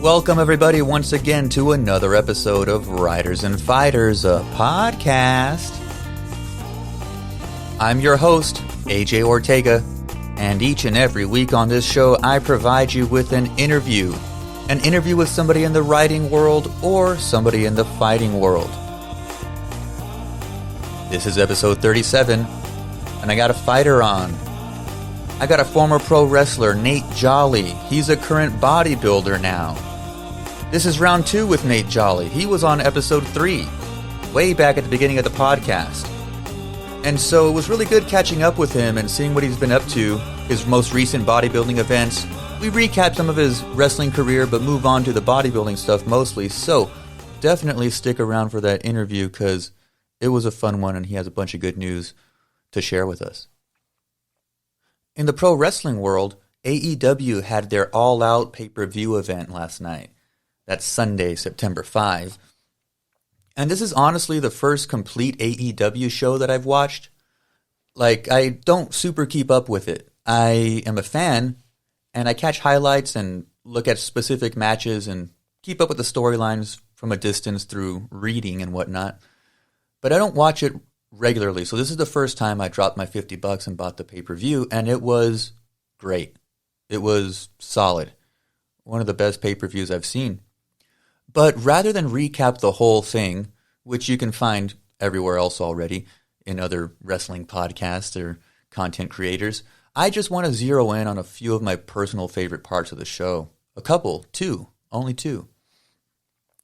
Welcome, everybody, once again to another episode of Writers and Fighters, a podcast. I'm your host, AJ Ortega, and each and every week on this show, I provide you with an interview with somebody in the writing world or somebody in the fighting world. This is episode 37, and I got a fighter on. I got a former pro wrestler, Nate Jolly. He's a current bodybuilder now. This is round 2 with Nate Jolly. He was on episode 3, way back at the beginning of the podcast. And so it was really good catching up with him and seeing what he's been up to, his most recent bodybuilding events. We recap some of his wrestling career, but move on to the bodybuilding stuff mostly. So definitely stick around for that interview because it was a fun one and he has a bunch of good news to share with us. In the pro wrestling world, AEW had their All Out pay-per-view event last night. That's Sunday, September 5. And this is honestly the first complete AEW show that I've watched. Like, I don't super keep up with it. I am a fan, and I catch highlights and look at specific matches and keep up with the storylines from a distance through reading and whatnot. But I don't watch it regularly. So this is the first time I dropped my $50 and bought the pay-per-view, and it was great. It was solid. One of the best pay-per-views I've seen. But rather than recap the whole thing, which you can find everywhere else already in other wrestling podcasts or content creators, I just want to zero in on a few of my personal favorite parts of the show. A couple, only two.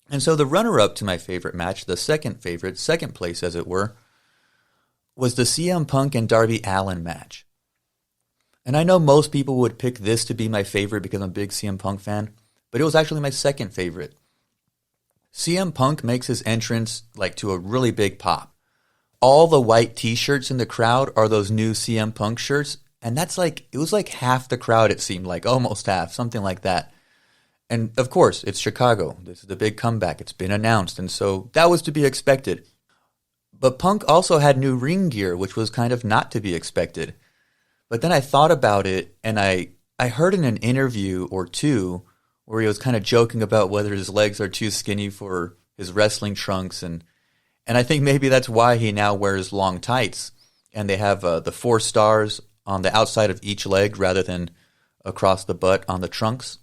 And so the runner-up to my favorite match, the second place as it were, was the CM Punk and Darby Allin match. And I know most people would pick this to be my favorite because I'm a big CM Punk fan, but it was actually my second favorite. CM Punk makes his entrance to a really big pop. All the white t-shirts in the crowd are those new CM Punk shirts, and it was like half the crowd, it seemed like, almost half, something like that. And of course, it's Chicago. This is the big comeback. It's been announced, and so that was to be expected. But Punk also had new ring gear, which was kind of not to be expected. But then I thought about it, and I heard in an interview or two where he was kind of joking about whether his legs are too skinny for his wrestling trunks. And I think maybe that's why he now wears long tights. And they have the 4 stars on the outside of each leg rather than across the butt on the trunks.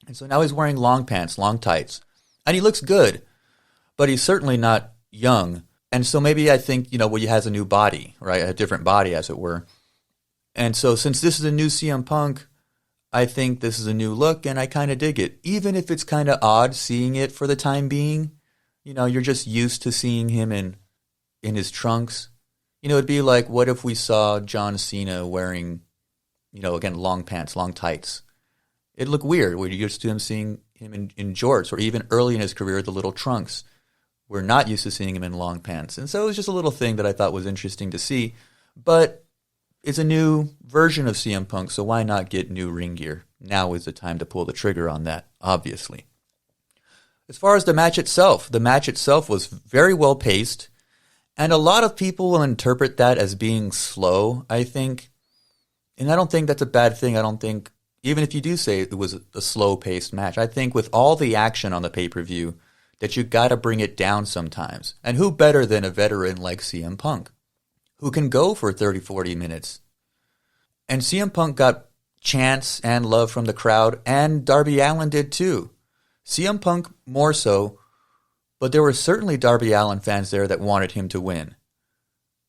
And so now he's wearing long pants, long tights. And he looks good, but he's certainly not young. And so maybe I think, he has a new body, right? A different body, as it were. And so since this is a new CM Punk, I think this is a new look, and I kind of dig it. Even if it's kind of odd seeing it for the time being. You're just used to seeing him in his trunks. It'd be like, what if we saw John Cena wearing, again, long pants, long tights? It'd look weird. We're used to seeing him in jorts, or even early in his career, the little trunks. We're not used to seeing him in long pants. And so it was just a little thing that I thought was interesting to see. But it's a new version of CM Punk, so why not get new ring gear? Now is the time to pull the trigger on that, obviously. As far as the match itself was very well paced, and a lot of people will interpret that as being slow, I think. And I don't think that's a bad thing. I don't think, even if you do say it was a slow-paced match, I think with all the action on the pay-per-view, that you got to bring it down sometimes. And who better than a veteran like CM Punk, who can go for 30, 40 minutes. And CM Punk got chants and love from the crowd, and Darby Allin did too. CM Punk more so, but there were certainly Darby Allin fans there that wanted him to win.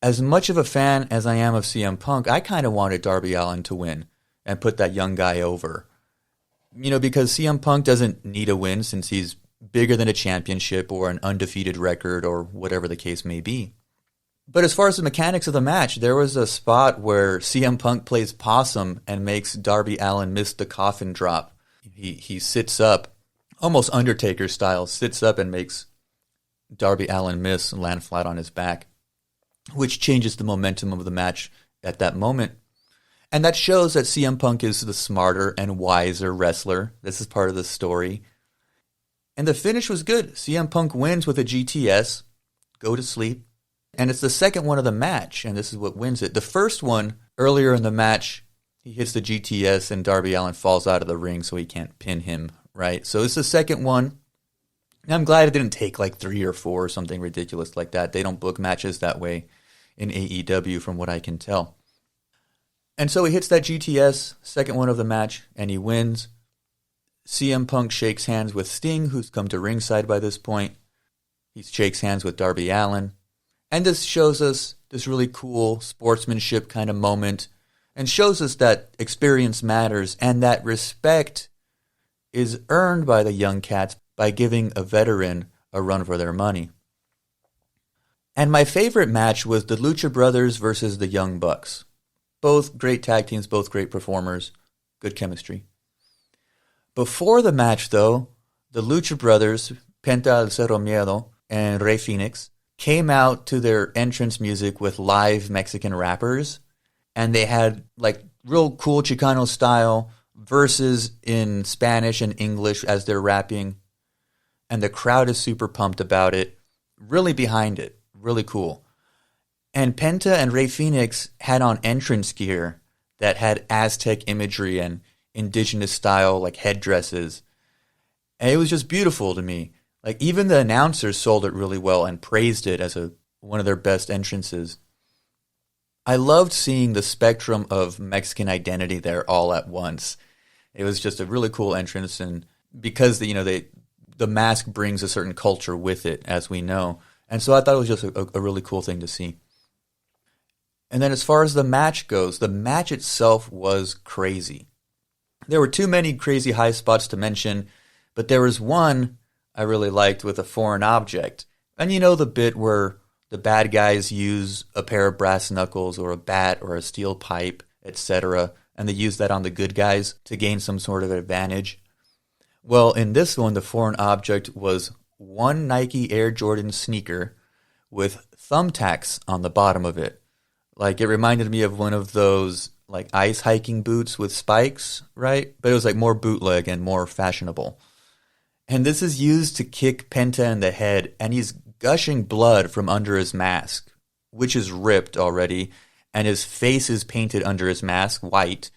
As much of a fan as I am of CM Punk, I kind of wanted Darby Allin to win and put that young guy over. Because CM Punk doesn't need a win since he's bigger than a championship or an undefeated record or whatever the case may be. But as far as the mechanics of the match, there was a spot where CM Punk plays possum and makes Darby Allin miss the coffin drop. He sits up, almost Undertaker style, sits up and makes Darby Allin miss and land flat on his back, which changes the momentum of the match at that moment. And that shows that CM Punk is the smarter and wiser wrestler. This is part of the story. And the finish was good. CM Punk wins with a GTS, go to sleep. And it's the second one of the match, and this is what wins it. The first one, earlier in the match, he hits the GTS and Darby Allin falls out of the ring so he can't pin him right? So it's the second one. And I'm glad it didn't take like 3 or 4 or something ridiculous like that. They don't book matches that way in AEW from what I can tell. And so he hits that GTS, second one of the match, and he wins. CM Punk shakes hands with Sting, who's come to ringside by this point. He shakes hands with Darby Allin. And this shows us this really cool sportsmanship kind of moment and shows us that experience matters and that respect is earned by the young cats by giving a veteran a run for their money. And my favorite match was the Lucha Brothers versus the Young Bucks. Both great tag teams, both great performers, good chemistry. Before the match, though, the Lucha Brothers, Penta El Cerro Miedo and Rey Fenix, came out to their entrance music with live Mexican rappers, and they had like real cool Chicano style verses in Spanish and English as they're rapping, and the crowd is super pumped about it, really behind it, really cool. And Penta and Rey Fenix had on entrance gear that had Aztec imagery and indigenous style like headdresses, and it was just beautiful to me. Like, even the announcers sold it really well and praised it as one of their best entrances. I loved seeing the spectrum of Mexican identity there all at once. It was just a really cool entrance, and because the mask brings a certain culture with it, as we know. And so I thought it was just a really cool thing to see. And then as far as the match goes, the match itself was crazy. There were too many crazy high spots to mention, but there was one I really liked with a foreign object. And you know the bit where the bad guys use a pair of brass knuckles or a bat or a steel pipe, etc., and they use that on the good guys to gain some sort of advantage. Well, in this one, the foreign object was one Nike Air Jordan sneaker with thumbtacks on the bottom of it. Like, it reminded me of one of those like ice hiking boots with spikes, right? But it was like more bootleg and more fashionable. And this is used to kick Penta in the head, and he's gushing blood from under his mask, which is ripped already, and his face is painted under his mask white,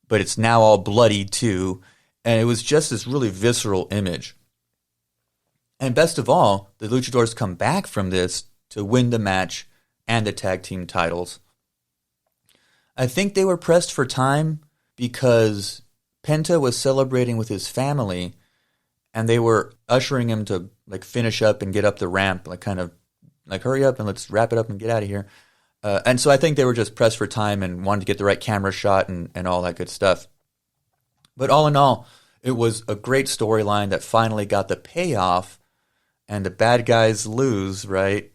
but it's now all bloody too, and it was just this really visceral image. And best of all, the Luchadors come back from this to win the match and the tag team titles. I think they were pressed for time because Penta was celebrating with his family, and they were ushering him to like finish up and get up the ramp, like kind of like hurry up and let's wrap it up and get out of here. And so I think they were just pressed for time and wanted to get the right camera shot and all that good stuff. But all in all, it was a great storyline that finally got the payoff, and the bad guys lose, right?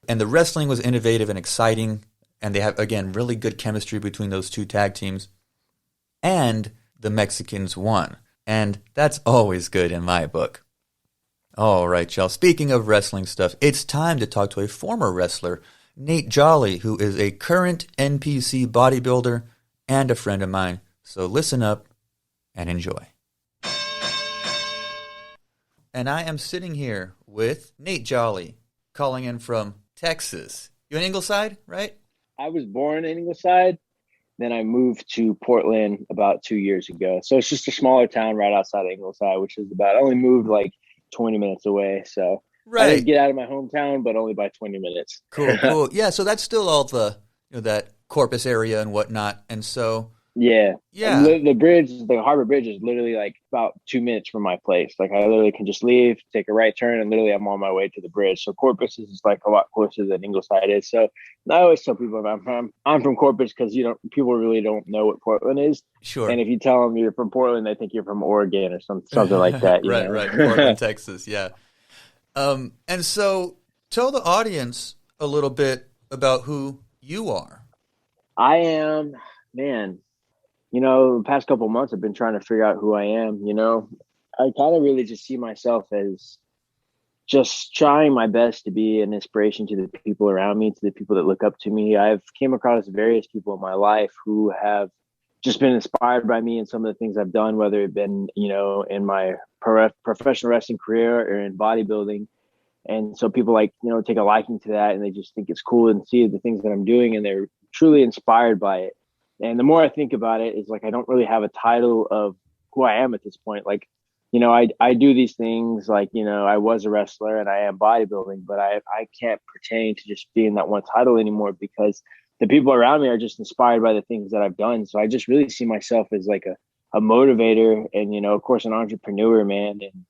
And the wrestling was innovative and exciting, and they have, again, really good chemistry between those two tag teams. And the Mexicans won. And that's always good in my book. All right, y'all. Speaking of wrestling stuff, it's time to talk to a former wrestler, Nate Jolly, who is a current NPC bodybuilder and a friend of mine. So listen up and enjoy. And I am sitting here with Nate Jolly, calling in from Texas. You in Ingleside, right? I was born in Ingleside. Then I moved to Portland about 2 years ago. So it's just a smaller town right outside of Ingleside, which is I only moved like 20 minutes away. So right. I didn't get out of my hometown, but only by 20 minutes. Cool. Yeah, so that's still all the, that Corpus area and whatnot. And so, yeah. The bridge, the Harbor Bridge is literally like about 2 minutes from my place. Like I literally can just leave, take a right turn, and literally I'm on my way to the bridge. So Corpus is like a lot closer than Ingleside is. So I always tell people I'm from Corpus because people really don't know what Portland is. Sure. And if you tell them you're from Portland, they think you're from Oregon or something like that. Right. Portland, Texas. Yeah. And so tell the audience a little bit about who you are. I am, man. The past couple of months I've been trying to figure out who I am. I kind of really just see myself as just trying my best to be an inspiration to the people around me, to the people that look up to me. I've came across various people in my life who have just been inspired by me and some of the things I've done, whether it been, in my professional wrestling career or in bodybuilding. And so people take a liking to that, and they just think it's cool and see the things that I'm doing, and they're truly inspired by it. And the more I think about it, is like I don't really have a title of who I am at this point. Like I do these things like, I was a wrestler and I am bodybuilding, but I can't pertain to just being that one title anymore because the people around me are just inspired by the things that I've done. So I just really see myself as like a motivator and, of course, an entrepreneur, man. And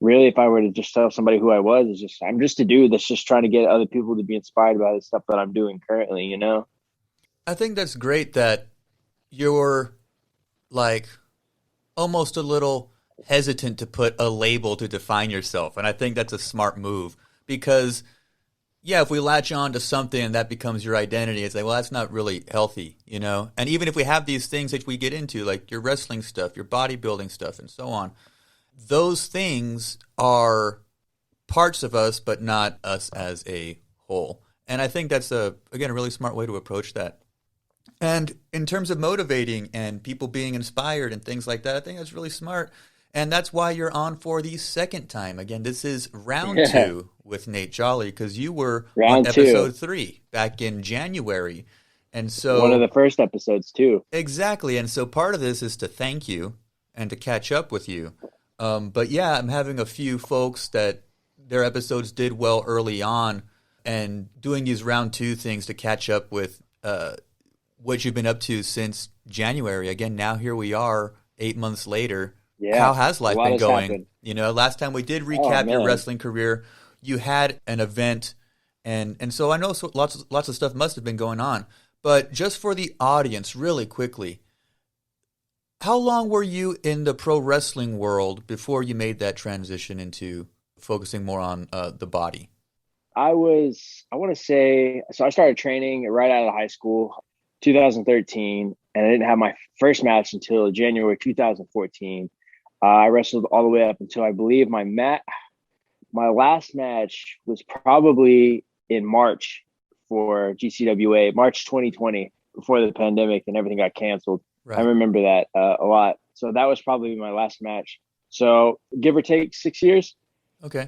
really, if I were to just tell somebody who I was, I'm just a dude that's just trying to get other people to be inspired by the stuff that I'm doing currently. I think that's great that you're like almost a little hesitant to put a label to define yourself. And I think that's a smart move because, yeah, if we latch on to something and that becomes your identity, it's like, well, that's not really healthy, And even if we have these things that we get into, like your wrestling stuff, your bodybuilding stuff, and so on, those things are parts of us, but not us as a whole. And I think that's again, a really smart way to approach that. And in terms of motivating and people being inspired and things like that, I think that's really smart. And that's why you're on for the second time. Again, this is round two with Nate Jolly because you were on episode 3 back in January. And so one of the first episodes too. Exactly. And so part of this is to thank you and to catch up with you. But yeah, I'm having a few folks that their episodes did well early on and doing these round 2 things to catch up with what you've been up to since January. Again, now here we are 8 months later. Yeah, how has life been going? Happened. Last time we did recap your wrestling career, you had an event, and so I know lots of stuff must have been going on. But just for the audience, really quickly, how long were you in the pro wrestling world before you made that transition into focusing more on the body? I want to say, so I started training right out of high school, 2013, and I didn't have my first match until January 2014. I wrestled all the way up until I believe my last match was probably in March for GCWA, March 2020, before the pandemic and everything got canceled. Right. I remember that a lot. So that was probably my last match. So give or take 6 years. Okay.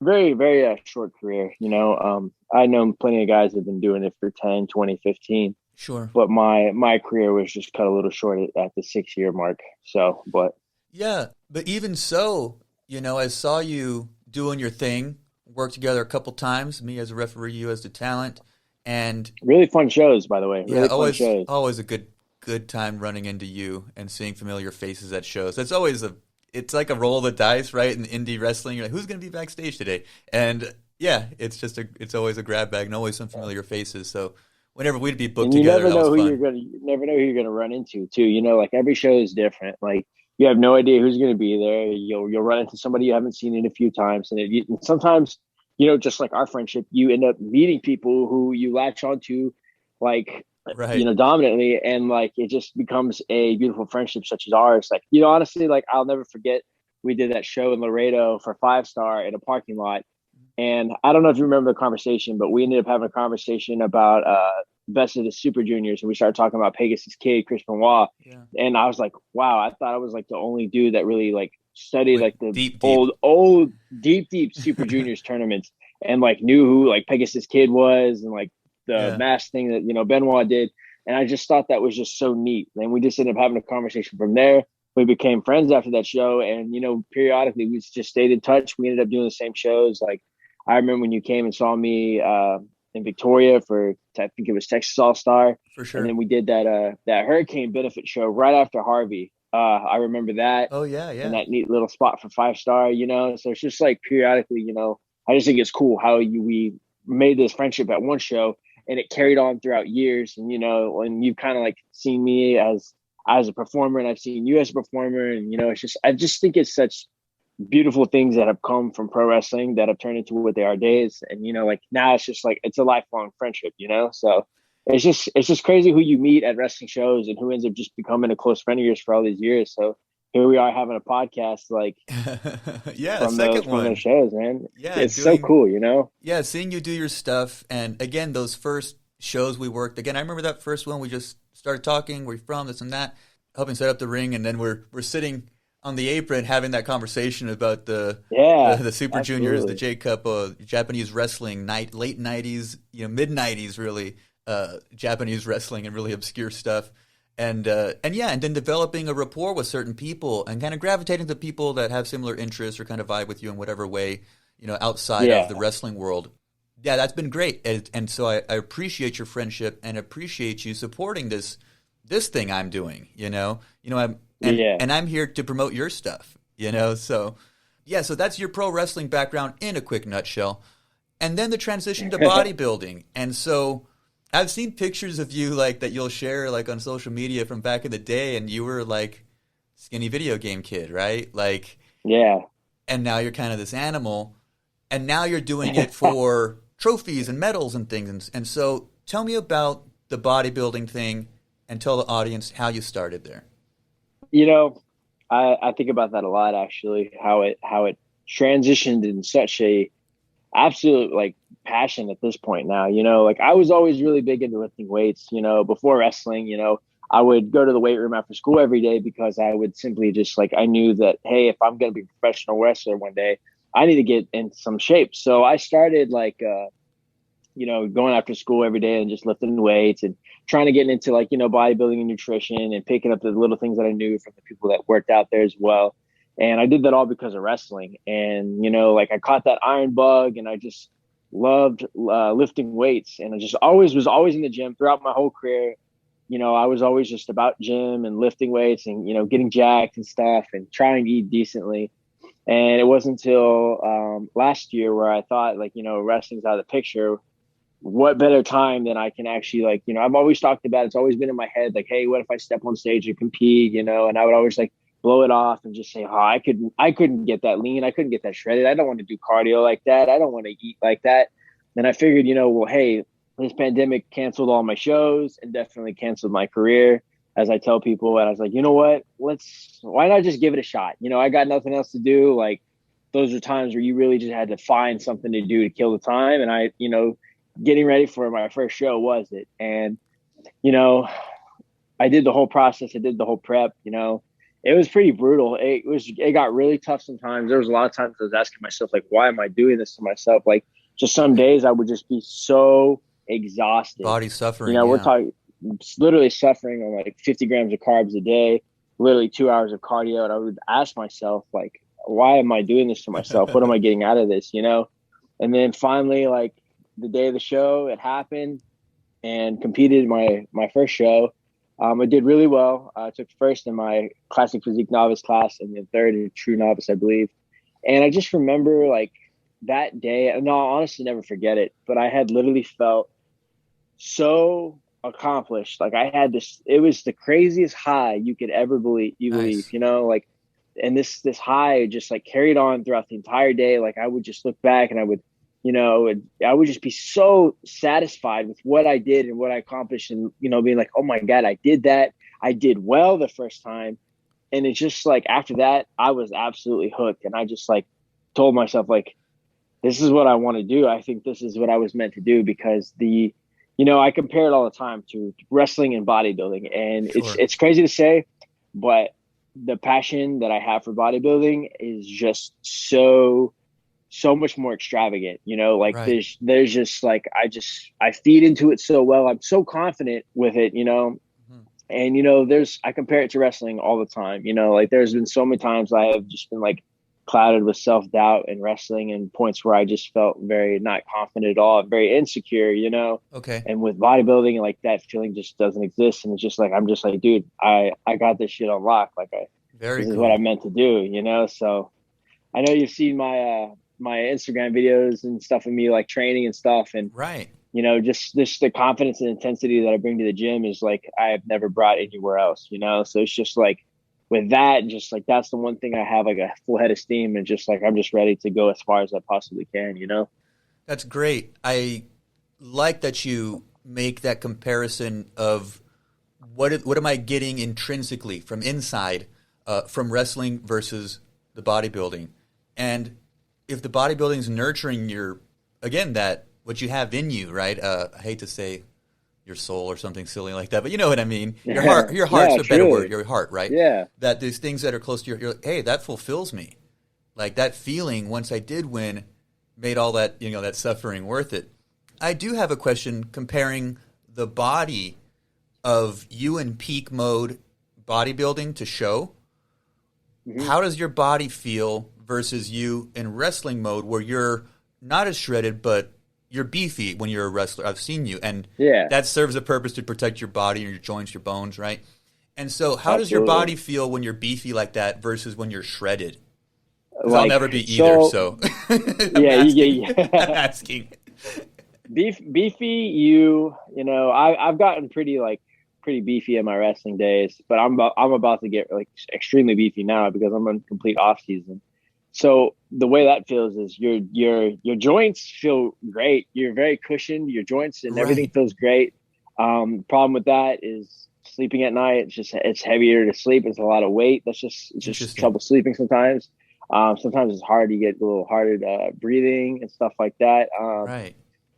Very, very short career. I know plenty of guys that have been doing it for 10, 20, 15. Sure. But my career was just cut a little short at the 6-year mark. So, but. Yeah, but even so, I saw you doing your thing, worked together a couple times, me as a referee, you as the talent, and really fun shows, by the way. Really fun shows. Always a good time running into you and seeing familiar faces at shows. That's always it's like a roll of the dice, right? In indie wrestling, you're like, who's going to be backstage today? And yeah, it's always a grab bag and always some familiar faces. So whenever we'd be booked together, that was fun. You never know who you're going to run into too. Like every show is different. Like you have no idea who's going to be there. You'll run into somebody you haven't seen in a few times, and sometimes, just like our friendship, you end up meeting people who you latch onto, like, right. Dominantly, and like it just becomes a beautiful friendship such as ours. Like, honestly, like I'll never forget we did that show in Laredo for 5 Star in a parking lot, and I don't know if you remember the conversation, but we ended up having a conversation about Best of the Super Juniors, and we started talking about Pegasus Kid, Chris Benoit, and I was like, wow, I thought I was like the only dude that really like studied like the deep Super Juniors tournaments and like knew who like Pegasus Kid was and like the mask thing that Benoit did, and I just thought that was just so neat. And we just ended up having a conversation from there. We became friends after that show, and periodically we just stayed in touch. We ended up doing the same shows. Like I remember when you came and saw me in Victoria for, I think it was Texas All Star. For sure. And then we did that hurricane benefit show right after Harvey. I remember that. Oh yeah. And that neat little spot for 5 Star, So it's just like periodically, I just think it's cool how we made this friendship at one show and it carried on throughout years. And, and you've kind of like seen me as a performer, and I've seen you as a performer. And, I just think it's such beautiful things that have come from pro wrestling that have turned into what they are days. And, like now it's just like, it's a lifelong friendship, so it's just crazy who you meet at wrestling shows and who ends up just becoming a close friend of yours for all these years. So here we are having a podcast, like from those shows, man. Yeah. It's so cool, Yeah. Seeing you do your stuff. And again, those first shows we worked, again, I remember that first one, we just started talking, where you from, this and that, helping set up the ring. And then we're sitting on the apron having that conversation about the Super Juniors, the J Cup, Japanese wrestling, late 90s, mid 90s really, Japanese wrestling and really obscure stuff. And yeah, and then developing a rapport with certain people and kind of gravitating to people that have similar interests or kind of vibe with you in whatever way, outside of the Yeah. wrestling world. Yeah, that's been great. And so I appreciate your friendship and appreciate you supporting this thing I'm doing, I'm Yeah. and I'm here to promote your stuff, so yeah, so that's your pro wrestling background in a quick nutshell. And then the transition to bodybuilding. And so I've seen pictures of you like that you'll share like on social media from back in the day, and you were like skinny video game kid, right? Like, Yeah. and now you're kind of this animal, and now you're doing it for trophies and medals and things. And so tell me about the bodybuilding thing and tell the audience how you started there. You know, I think about that a lot actually, how it transitioned in such a absolute like passion at this point now. Like I was always really big into lifting weights, before wrestling. I would go to the weight room after school every day because I would simply just like I knew that, hey, if I'm gonna be a professional wrestler one day, I need to get in some shape. So I started like going after school every day and just lifting weights and trying to get into like, bodybuilding and nutrition and picking up the little things that I knew from the people that worked out there as well. And I did that all because of wrestling. And, like I caught that iron bug and I just loved lifting weights. And I just was always in the gym throughout my whole career. I was always just about gym and lifting weights and, getting jacked and stuff and trying to eat decently. And it wasn't until last year where I thought like, wrestling's out of the picture. What better time than I can actually like, I've always talked about, it's always been in my head, like, hey, what if I step on stage and compete, and I would always like blow it off and just say, oh, I couldn't get that lean. I couldn't get that shredded. I don't want to do cardio like that. I don't want to eat like that. And I figured, well, hey, this pandemic canceled all my shows and definitely canceled my career, as I tell people. And I was like, you know what, why not just give it a shot? I got nothing else to do. Like those are times where you really just had to find something to do to kill the time. And I, getting ready for my first show was it. And, I did the whole process. I did the whole prep, it was pretty brutal. It got really tough sometimes. There was a lot of times I was asking myself, like, why am I doing this to myself? Like just some days I would just be so exhausted. Body suffering. We're talking literally suffering on like 50 grams of carbs a day, literally 2 hours of cardio. And I would ask myself, like, why am I doing this to myself? What am I getting out of this? And then finally, like, the day of the show, it happened and competed my first show. I did really well. I took first in my classic physique novice class and then third in true novice, I believe. And I just remember like that day, and I'll honestly never forget it, but I had literally felt so accomplished. Like I had this, it was the craziest high you could ever believe, Nice. like, and this high just like carried on throughout the entire day. Like I would just look back and I would just be so satisfied with what I did and what I accomplished and, being like, oh my God, I did that. I did well the first time. And it's just like, after that, I was absolutely hooked. And I just like told myself, like, this is what I want to do. I think this is what I was meant to do because I compare it all the time to wrestling and bodybuilding. And Sure. it's crazy to say, but the passion that I have for bodybuilding is just so much more extravagant, like Right. there's just like, I feed into it so well. I'm so confident with it, Mhm. and, I compare it to wrestling all the time, like there's been so many times I have just been like clouded with self-doubt in wrestling and points where I just felt very not confident at all, very insecure, Okay. and with bodybuilding, like that feeling just doesn't exist. And it's just like, I'm just like, dude, I got this shit on lock. Like Very this is what I cool. meant to do, so I know you've seen my Instagram videos and stuff of me like training and stuff. And, Right. just the confidence and intensity that I bring to the gym is like, I have never brought anywhere else, So it's just like with that, just like, that's the one thing I have like a full head of steam and just like, I'm just ready to go as far as I possibly can. That's great. I like that you make that comparison of what am I getting intrinsically from inside, from wrestling versus the bodybuilding. And if the bodybuilding is nurturing that what you have in you, right? I hate to say your soul or something silly like that, but you know what I mean. Your heart's No, a better word. truly. Your heart, right? Yeah. That these things that are close to you're like, hey, that fulfills me. Like that feeling once I did win made all that, that suffering worth it. I do have a question comparing the body of you in peak mode bodybuilding to show, Mm-hmm. how does your body feel versus you in wrestling mode where you're not as shredded, but you're beefy when you're a wrestler? I've seen you, and Yeah, that serves a purpose to protect your body and your joints, your bones, right? And so how does your absolutely. body feel when you're beefy like that versus when you're shredded? Because I'll Like, never be either, so so I'm yeah, asking. I'm yeah. asking. Beefy, you know, I've gotten pretty beefy in my wrestling days, but I'm about to get like extremely beefy now because I'm in complete off season. So the way that feels is your joints feel great. You're very cushioned, your joints and everything Right. feels great. Problem with that is sleeping at night. It's heavier to sleep. It's a lot of weight. It's just Interesting. trouble sleeping sometimes. Sometimes it's hard. You get a little harder breathing and stuff like that. Right.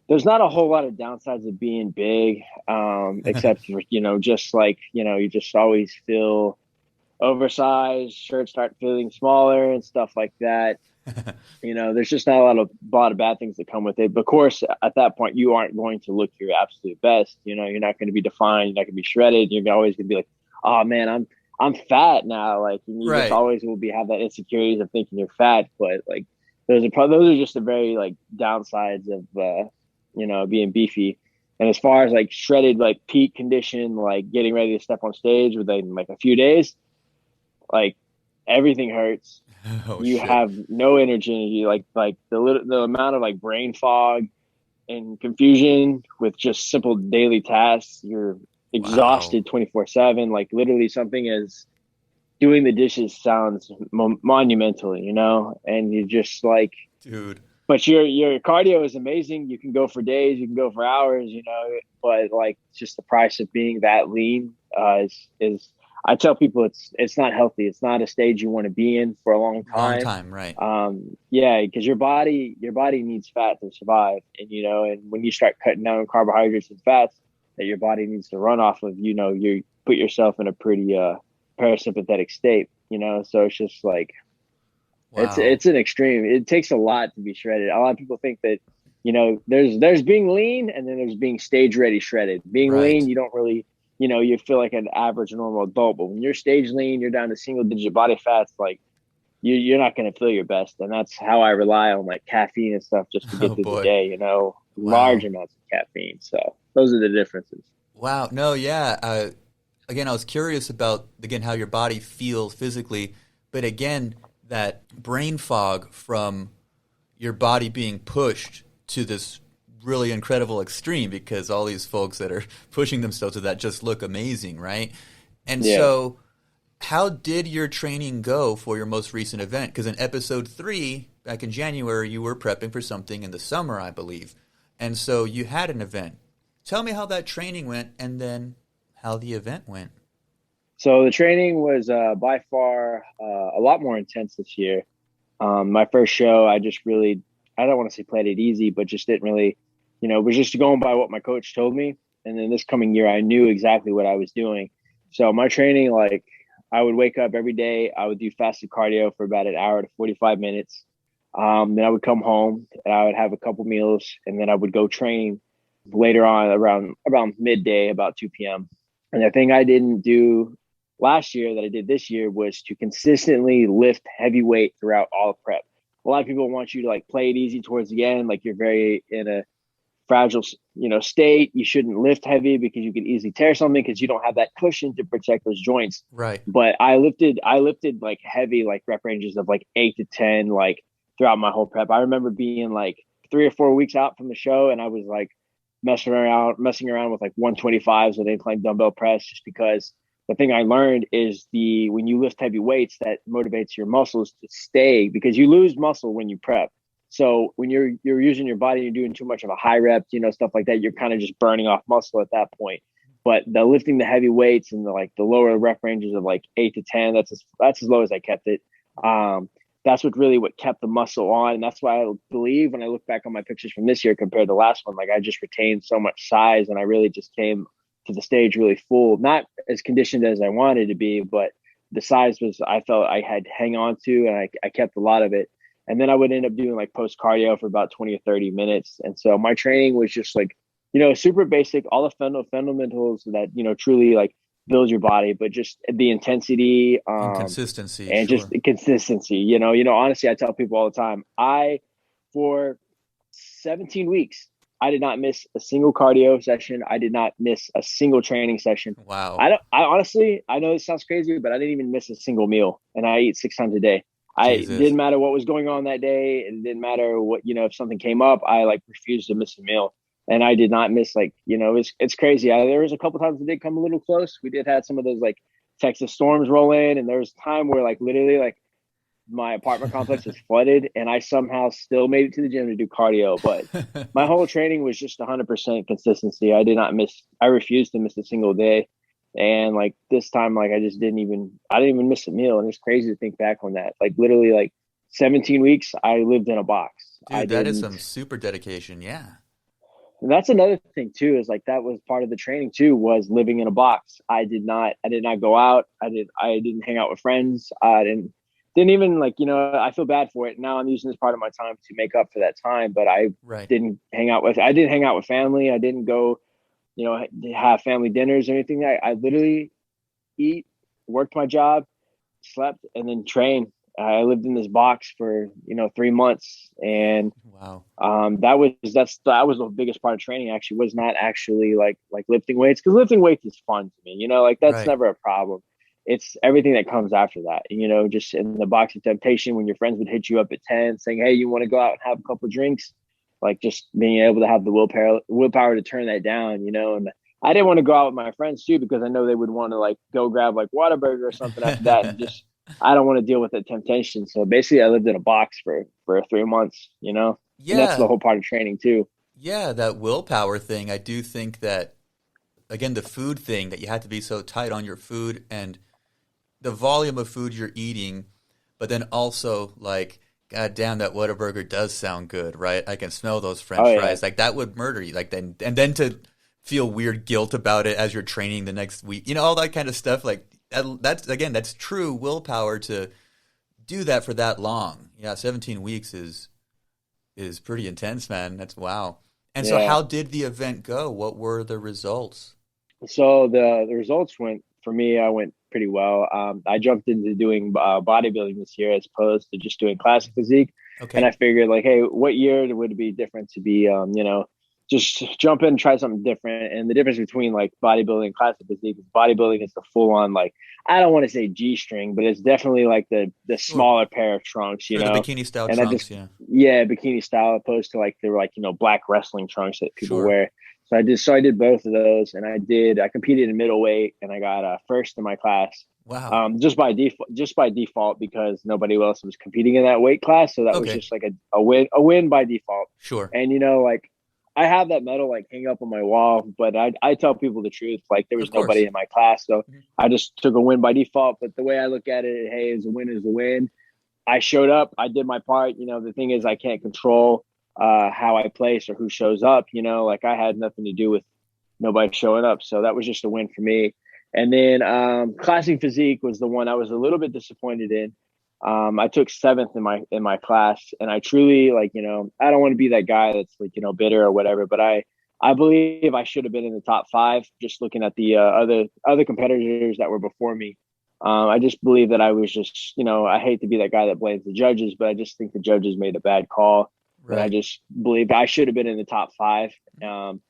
There's not a whole lot of downsides of being big, except for, just like, you just always feel oversized, shirts start feeling smaller and stuff like that. There's just not a lot of bad things that come with it. But of course, at that point, you aren't going to look your absolute best. You're not going to be defined. You're not going to be shredded. You're always going to be like, oh man, I'm fat now. Like, you just Right. always will have that insecurities of thinking you're fat. But like, those are just the very like downsides of being beefy. And as far as like shredded, like peak condition, like getting ready to step on stage within like a few days, like everything hurts. Oh You shit. have no energy. Like the amount of like brain fog and confusion with just simple daily tasks. You're Wow. exhausted 24/7. Like literally something as doing the dishes sounds monumental, and you just like, Dude. but your cardio is amazing. You can go for days, you can go for hours, but like just the price of being that lean is I tell people it's not healthy. It's not a stage you want to be in for a long Long time. time, right. Yeah, because your body needs fat to survive, and when you start cutting down on carbohydrates and fats that your body needs to run off of, you put yourself in a pretty parasympathetic state. So it's just like Wow. it's an extreme. It takes a lot to be shredded. A lot of people think that, there's being lean and then there's being stage ready shredded. Being lean, Right. you don't really, you feel like an average normal adult. But when you're stage lean, you're down to single digit body fats. Like you're not going to feel your best. And that's how I rely on like caffeine and stuff just to get Oh through the boy. day. Large Wow. amounts of caffeine. So those are the differences. Wow. No, yeah. Again, I was curious about, again, how your body feels physically, but again, that brain fog from your body being pushed to this really incredible extreme, because all these folks that are pushing themselves to that just look amazing, right? And Yeah. so, how did your training go for your most recent event? Because in episode 3, back in January, you were prepping for something in the summer, I believe. And so you had an event. Tell me how that training went and then how the event went. So the training was by far a lot more intense this year. My first show, I don't want to say played it easy, but just didn't really, was just going by what my coach told me. And then this coming year, I knew exactly what I was doing. So my training, like I would wake up every day, I would do fasted cardio for about an hour to 45 minutes. Then I would come home and I would have a couple meals, and then I would go train later on around midday, about 2 p.m. And the thing I didn't do last year that I did this year was to consistently lift heavy weight throughout all of prep. A lot of people want you to like play it easy towards the end, like you're very in a fragile, state. You shouldn't lift heavy because you could easily tear something because you don't have that cushion to protect those joints. Right. But I lifted like heavy, like rep ranges of like 8 to 10, like throughout my whole prep. I remember being like 3 or 4 weeks out from the show, and I was like messing around with like 125s with incline dumbbell press, just because the thing I learned is when you lift heavy weights, that motivates your muscles to stay, because you lose muscle when you prep. So when you're using your body, you're doing too much of a high rep, stuff like that. You're kind of just burning off muscle at that point. But the lifting the heavy weights and the lower rep ranges of like 8 to 10, that's as low as I kept it. That's what kept the muscle on, and that's why I believe when I look back on my pictures from this year compared to last one, like I just retained so much size, and I really just came to the stage really full, not as conditioned as I wanted to be, but the size was, I felt I had hang on to, and I kept a lot of it. And then I would end up doing like post cardio for about 20 or 30 minutes. And so my training was just like, super basic, all the fundamentals that, truly like build your body, but just the intensity, And consistency, and just sure. the consistency, honestly, I tell people all the time, for 17 weeks, I did not miss a single cardio session. I did not miss a single training session. Wow. I honestly, I know this sounds crazy, but I didn't even miss a single meal, and I eat 6 times a day. I Jesus. didn't matter what was going on that day. It didn't matter what, if something came up, I like refused to miss a meal. And I did not miss, like, it's crazy. There was a couple times it did come a little close. We did have some of those like Texas storms roll in, and there was time where like literally like my apartment complex was flooded, and I somehow still made it to the gym to do cardio. But my whole training was just 100% consistency. I refused to miss a single day. And like this time, like I didn't even miss a meal. And it's crazy to think back on that. Like literally like 17 weeks, I lived in a box. I Dude, that is didn't, some super dedication. Yeah. and that's another thing too, is like that was part of the training too, was living in a box. I did not go out. I didn't hang out with friends. I didn't even like, I feel bad for it. Now I'm using this part of my time to make up for that time, but Right. I didn't hang out with family. I didn't go, have family dinners or anything. I literally eat, worked my job, slept, and then train. I lived in this box for 3 months, and Wow. that was the biggest part of training. Actually, was not actually like lifting weights, because lifting weights is fun to me. Like that's Right. never a problem. It's everything that comes after that. Just in the box of temptation, when your friends would hit you up at 10, saying, "Hey, you want to go out and have a couple of drinks?" Like just being able to have the willpower to turn that down. And I didn't want to go out with my friends too, because I know they would want to like go grab like Whataburger or something after that, and just I don't want to deal with the temptation. So basically, I lived in a box for 3 months, and that's the Yeah. whole part of training too. Yeah, that willpower thing. I do think that, again, the food thing, that you have to be so tight on your food and the volume of food you're eating, but then also like, God damn, that Whataburger does sound good, right? I can smell those Oh French yeah, fries. Like that would murder you. Like then, and then to feel weird guilt about it as you're training the next week, all that kind of stuff. Like that's again, that's true willpower to do that for that long. Yeah, 17 weeks is pretty intense, man. That's wow. And so, yeah. how did the event go? What were the results? So the results went for me. I went pretty well. I jumped into doing bodybuilding this year as opposed to just doing classic physique, and Okay, I figured like, hey, what year would it be different to be, just jump in and try something different. And the difference between like bodybuilding and classic physique is bodybuilding is the full on like, I don't want to say G string, but it's definitely like the sure, smaller pair of trunks, sure. The bikini style and that trunks, just, yeah, yeah, bikini style opposed to like the like black wrestling trunks that people sure. wear. So I did both of those, and I competed in middleweight, and I got first in my class. Wow. Just by default, because nobody else was competing in that weight class, so that was Okay, just like a win by default. sure. And like I have that medal like hang up on my wall, but I tell people the truth. Like there Of was nobody course. in my class, so Mhm. I just took a win by default. But the way I look at it, hey, is a win is a win. I showed up. I did my part. The thing is, I can't control how I place or who shows up. Like I had nothing to do with nobody showing up, so that was just a win for me. And then classic physique was the one I was a little bit disappointed in. I took seventh in my class, and I truly like I don't want to be that guy that's like bitter or whatever, but I believe I should have been in the top five. Just looking at the other competitors that were before me, I just believe that I was just, I hate to be that guy that blames the judges, but I just think the judges made a bad call. And I Right. just believe I should have been in the top five. And,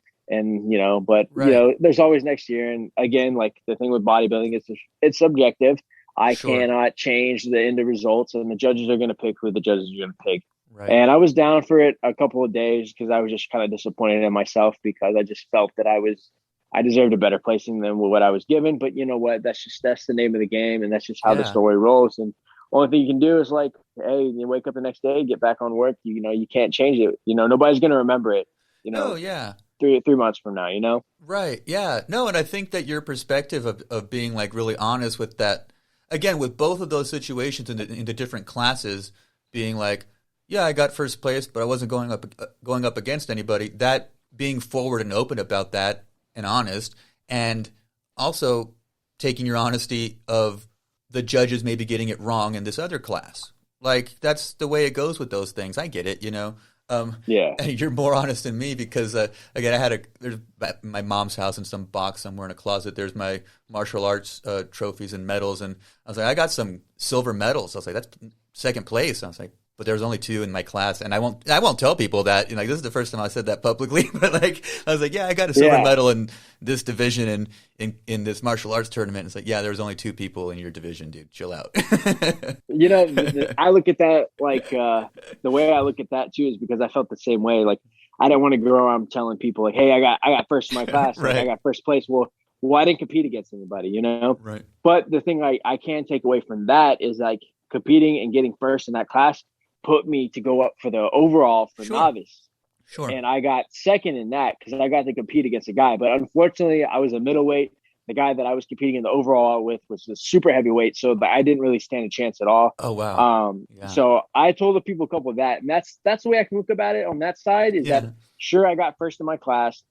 but, Right. there's always next year. And again, like the thing with bodybuilding is it's subjective. I Sure. cannot change the end of results, and the judges are going to pick who the judges are going to pick. Right. And I was down for it a couple of days because I was just kind of disappointed in myself, because I just felt that I deserved a better placing than what I was given. But you know what? That's the name of the game, and that's just how the Yeah. story rolls. And only thing you can do is like, hey, you wake up the next day, get back on work. You can't change it. Nobody's gonna remember it. You No. know, Yeah. three months from now. Right. Yeah. No, and I think that your perspective of being like really honest with that, again, with both of those situations in the different classes, being like, yeah, I got first place, but I wasn't going up against anybody. That being forward and open about that and honest, and also taking your honesty of the judges maybe getting it wrong in this other class. Like that's the way it goes with those things. I get it. Yeah. And you're more honest than me because again, there's my mom's house in some box somewhere in a closet. There's my martial arts trophies and medals, and I was like, I got some silver medals. I was like, that's second place. I was like, but there's only two in my class, and I won't tell people that. You know, like, this is the first time I said that publicly. But like, I was like, yeah, I got a silver medal in this division and in this martial arts tournament. It's like, yeah, there's only two people in your division, dude. Chill out. You know, I look at that like the way I look at that too is because I felt the same way. Like, I didn't want to go around telling people like, hey, I got first in my class, right. Like, I got first place. Well, I didn't compete against anybody, you know. Right. But the thing I can take away from that is like competing and getting first in that class put me to go up for the overall for novice. Sure. And I got second in that because I got to compete against a guy. But unfortunately, I was a middleweight. The guy that I was competing in the overall with was the super heavyweight, so I didn't really stand a chance at all. Oh wow! So I told the people a couple of that, and that's the way I can look about it on that side. Is that sure I got first in my class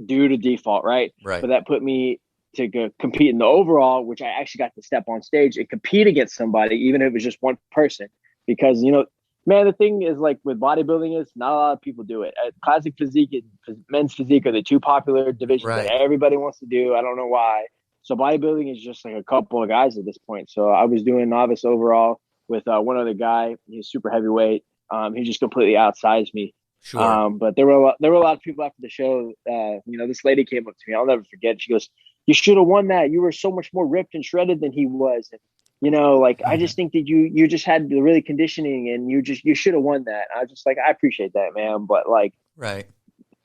due to default, right? But that put me to go compete in the overall, which I actually got to step on stage and compete against somebody, even if it was just one person. Because, you know, man, the thing is like with bodybuilding is not a lot of people do it. Classic physique and men's physique are the two popular divisions that everybody wants to do. I don't know why. So bodybuilding is just like a couple of guys at this point. So I was doing novice overall with one other guy. He's super heavyweight. He just completely outsized me. Sure. But there were a lot of people after the show. You know, this lady came up to me. I'll never forget. She goes, "You should have won that. You were so much more ripped and shredded than he was." And, you know, like, I just think that you just had the really conditioning and you should have won that. And I was just like, I appreciate that, man. But like,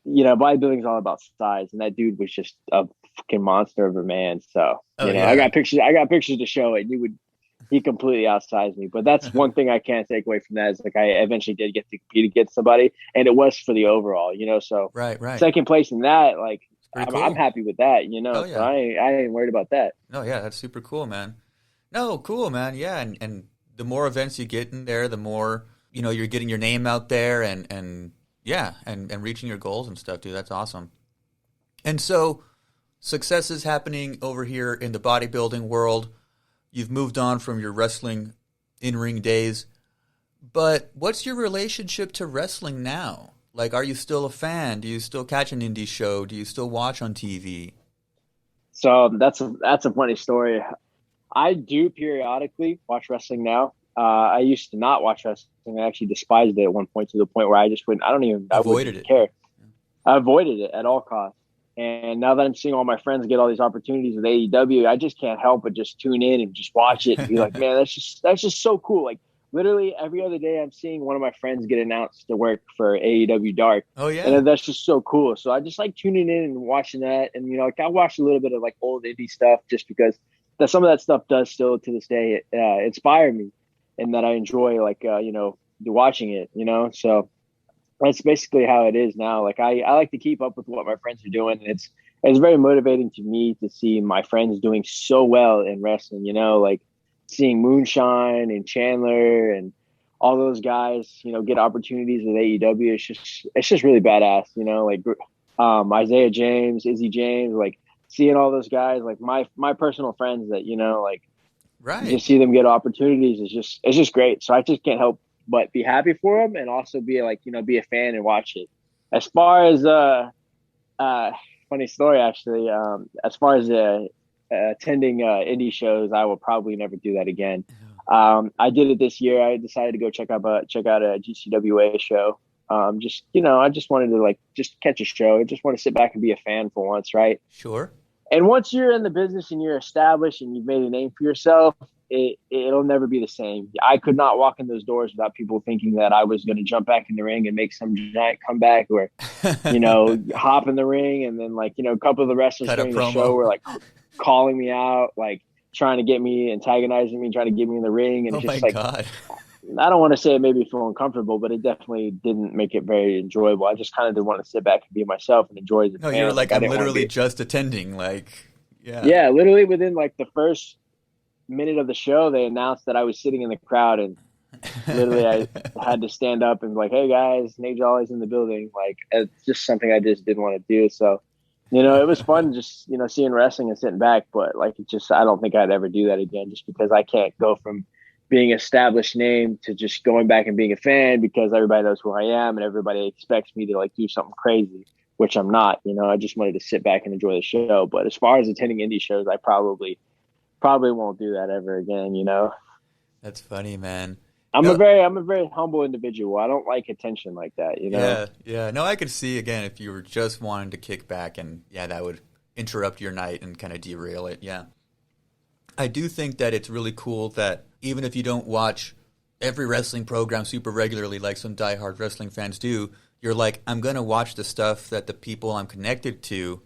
you know, bodybuilding is all about size. And that dude was just a fucking monster of a man. So, you know, I got pictures to show it. He completely outsized me. But that's one thing I can't take away from that is like, I eventually did get to compete against somebody and it was for the overall, you know, so second place in that, like, I'm happy with that, you know, so I ain't worried about that. No, yeah, that's super cool, man. No, cool, man. Yeah, and the more events you get in there, the more, you know, you're getting your name out there and reaching your goals and stuff, dude. That's awesome. And so success is happening over here in the bodybuilding world. You've moved on from your wrestling in-ring days. But what's your relationship to wrestling now? Like, are you still a fan? Do you still catch an indie show? Do you still watch on TV? So that's a funny story. I do periodically watch wrestling now. I used to not watch wrestling. I actually despised it at one point to the point where I just wouldn't. I wouldn't care. I avoided it at all costs. And now that I'm seeing all my friends get all these opportunities with AEW, I just can't help but just tune in and just watch it and be like, man, that's just so cool. Like literally every other day, I'm seeing one of my friends get announced to work for AEW Dark. Oh yeah, and that's just so cool. So I just like tuning in and watching that. And you know, like I watched a little bit of like old indie stuff just because that some of that stuff does still to this day inspire me, and that I enjoy like you know, watching it, you know. So that's basically how it is now. Like I like to keep up with what my friends are doing, and it's very motivating to me to see my friends doing so well in wrestling, you know, like seeing Moonshine and Chandler and all those guys, you know, get opportunities with AEW. It's just really badass, you know, like Isaiah James, Izzy James, like seeing all those guys, like my personal friends that, you know, like just see them get opportunities it's just great. So I just can't help but be happy for them and also be like, you know, be a fan and watch it. As far as funny story actually, as far as attending indie shows, I will probably never do that again. I did it this year. I decided to go check out a GCWA show. Just, you know, I just wanted to like just catch a show. I just want to sit back and be a fan for once, right? Sure. And once you're in the business and you're established and you've made a name for yourself, it'll never be the same. I could not walk in those doors without people thinking that I was going to jump back in the ring and make some giant comeback or, you know, hop in the ring. And then like, you know, a couple of the wrestlers during the show were like calling me out, like trying to get me, antagonizing me, trying to get me in the ring. And just like, God. I don't want to say it made me feel uncomfortable, but it definitely didn't make it very enjoyable. I just kind of did want to sit back and be myself and enjoy it. No, you're like, I'm literally just attending. Like, yeah, literally within like the first minute of the show, they announced that I was sitting in the crowd, and literally I had to stand up and be like, hey guys, Nate Jolly's in the building. Like, it's just something I just didn't want to do. So, you know, it was fun just, you know, seeing wrestling and sitting back, but like, I don't think I'd ever do that again just because I can't go from being established name to just going back and being a fan because everybody knows who I am and everybody expects me to like do something crazy, which I'm not. You know, I just wanted to sit back and enjoy the show. But as far as attending indie shows, I probably won't do that ever again. You know, That's funny, man. I'm a No, very humble individual. I don't like attention like that. You know. yeah, yeah. No, I could see again if you were just wanting to kick back, and yeah, that would interrupt your night and kind of derail it. Yeah. I do think that it's really cool that even if you don't watch every wrestling program super regularly like some diehard wrestling fans do, you're like, I'm going to watch the stuff that the people I'm connected to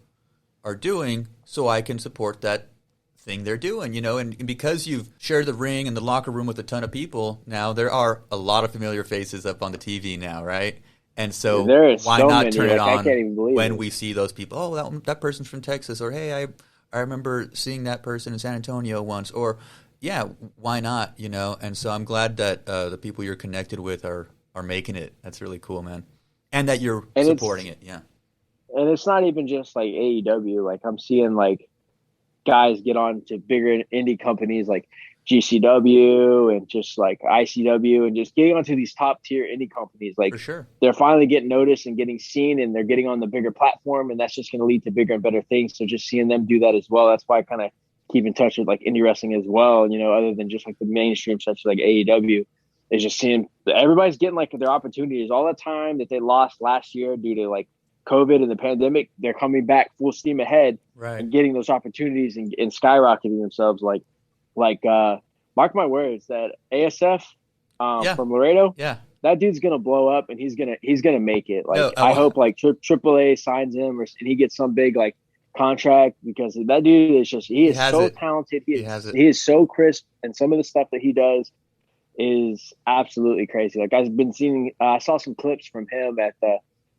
are doing so I can support that thing they're doing, you know? And because you've shared the ring and the locker room with a ton of people, now there are a lot of familiar faces up on the TV now, right? And so There is why so not many. turn it Like I on can't even believe when it. we see those people? Oh, that person's from Texas, or hey, I remember seeing that person in San Antonio once, or yeah, why not? You know, and so I'm glad that the people you're connected with are making it. That's really cool, man, and that you're And supporting it. Yeah, it's not even just like AEW. Like I'm seeing like guys get on to bigger indie companies like GCW and just like ICW and just getting onto these top tier indie companies. Like for sure. they're finally getting noticed and getting seen and they're getting on the bigger platform and that's just going to lead to bigger and better things. So just seeing them do that as well. That's why I kind of keep in touch with like indie wrestling as well. You know, other than just like the mainstream such as like AEW is just seeing everybody's getting like their opportunities all the time that they lost last year due to like COVID and the pandemic. They're coming back full steam ahead Right. and getting those opportunities and skyrocketing themselves like mark my words that ASF Yeah. from Laredo, Yeah. that dude's gonna blow up and he's gonna make it. No. Like I hope like AAA signs him and he gets some big like contract because that dude is just he He is has so it. talented. He has it. He is so crisp and some of the stuff that he does is absolutely crazy. Like I've been seeing I saw some clips from him at the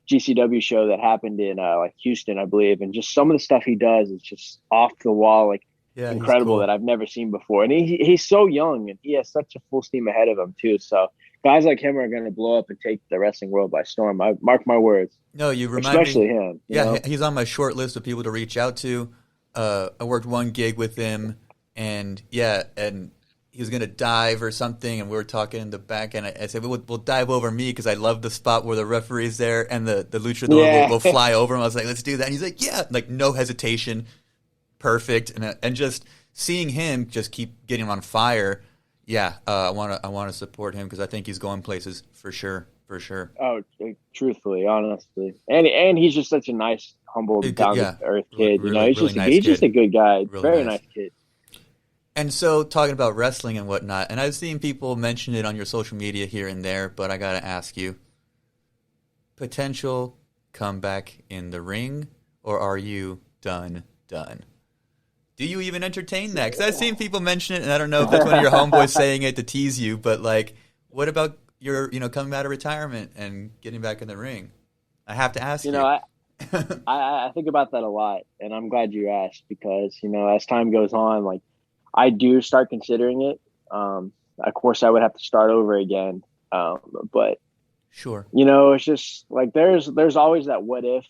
GCW show that happened in like Houston, I believe, and just some of the stuff he does is just off the wall, like Yeah. He's incredible that cool. I've never seen before. And he's so young and he has such a full steam ahead of him too. So guys like him are going to blow up and take the wrestling world by storm. I mark my words, No, you remind me. especially him. You Yeah, know, he's on my short list of people to reach out to. I worked one gig with him, and yeah, and he was gonna dive or something, and we were talking in the back, and I said we'll dive over me because I love the spot where the referee's there and the luchador yeah. will fly over him. I was like, let's do that, and he's like, yeah, like no hesitation, perfect, and just seeing him just keep getting on fire. Yeah, I wanna support him because I think he's going places for sure, for sure. Oh, truthfully, honestly, and he's just such a nice, humble, down to Yeah, earth kid. You know, really really nice he's just kid, a good guy, really very nice. nice kid. And so, talking about wrestling and whatnot, and I've seen people mention it on your social media here and there, but I gotta ask you: potential comeback in the ring, or are you done? Done? Do you even entertain that? Because I've seen people mention it, and I don't know if that's one of your homeboys saying it to tease you, but like, what about your, coming out of retirement and getting back in the ring? I have to ask You know, you. I think about that a lot, and I'm glad you asked because you know, as time goes on, like I do start considering it. Of course, I would have to start over again, but Sure. you know, it's just like there's always that what if.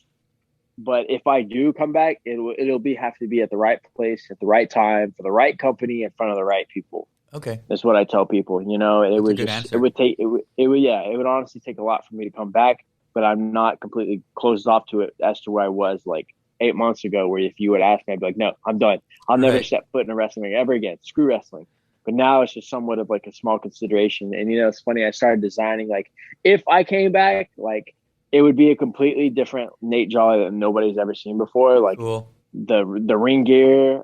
But if I do come back, it'll be have to be at the right place at the right time for the right company in front of the right people. Okay. That's what I tell people. You know, That's a good it answer. would take it would yeah, it would honestly take a lot for me to come back, but I'm not completely closed off to it as to where I was like 8 months ago, where if you would ask me, I'd be like, no, I'm done. I'll never Right. step foot in a wrestling ring ever again. Screw wrestling. But now it's just somewhat of like a small consideration. And you know, it's funny, I started designing like if I came back, like it would be a completely different Nate Jolly that nobody's ever seen before. Like Cool. the ring gear,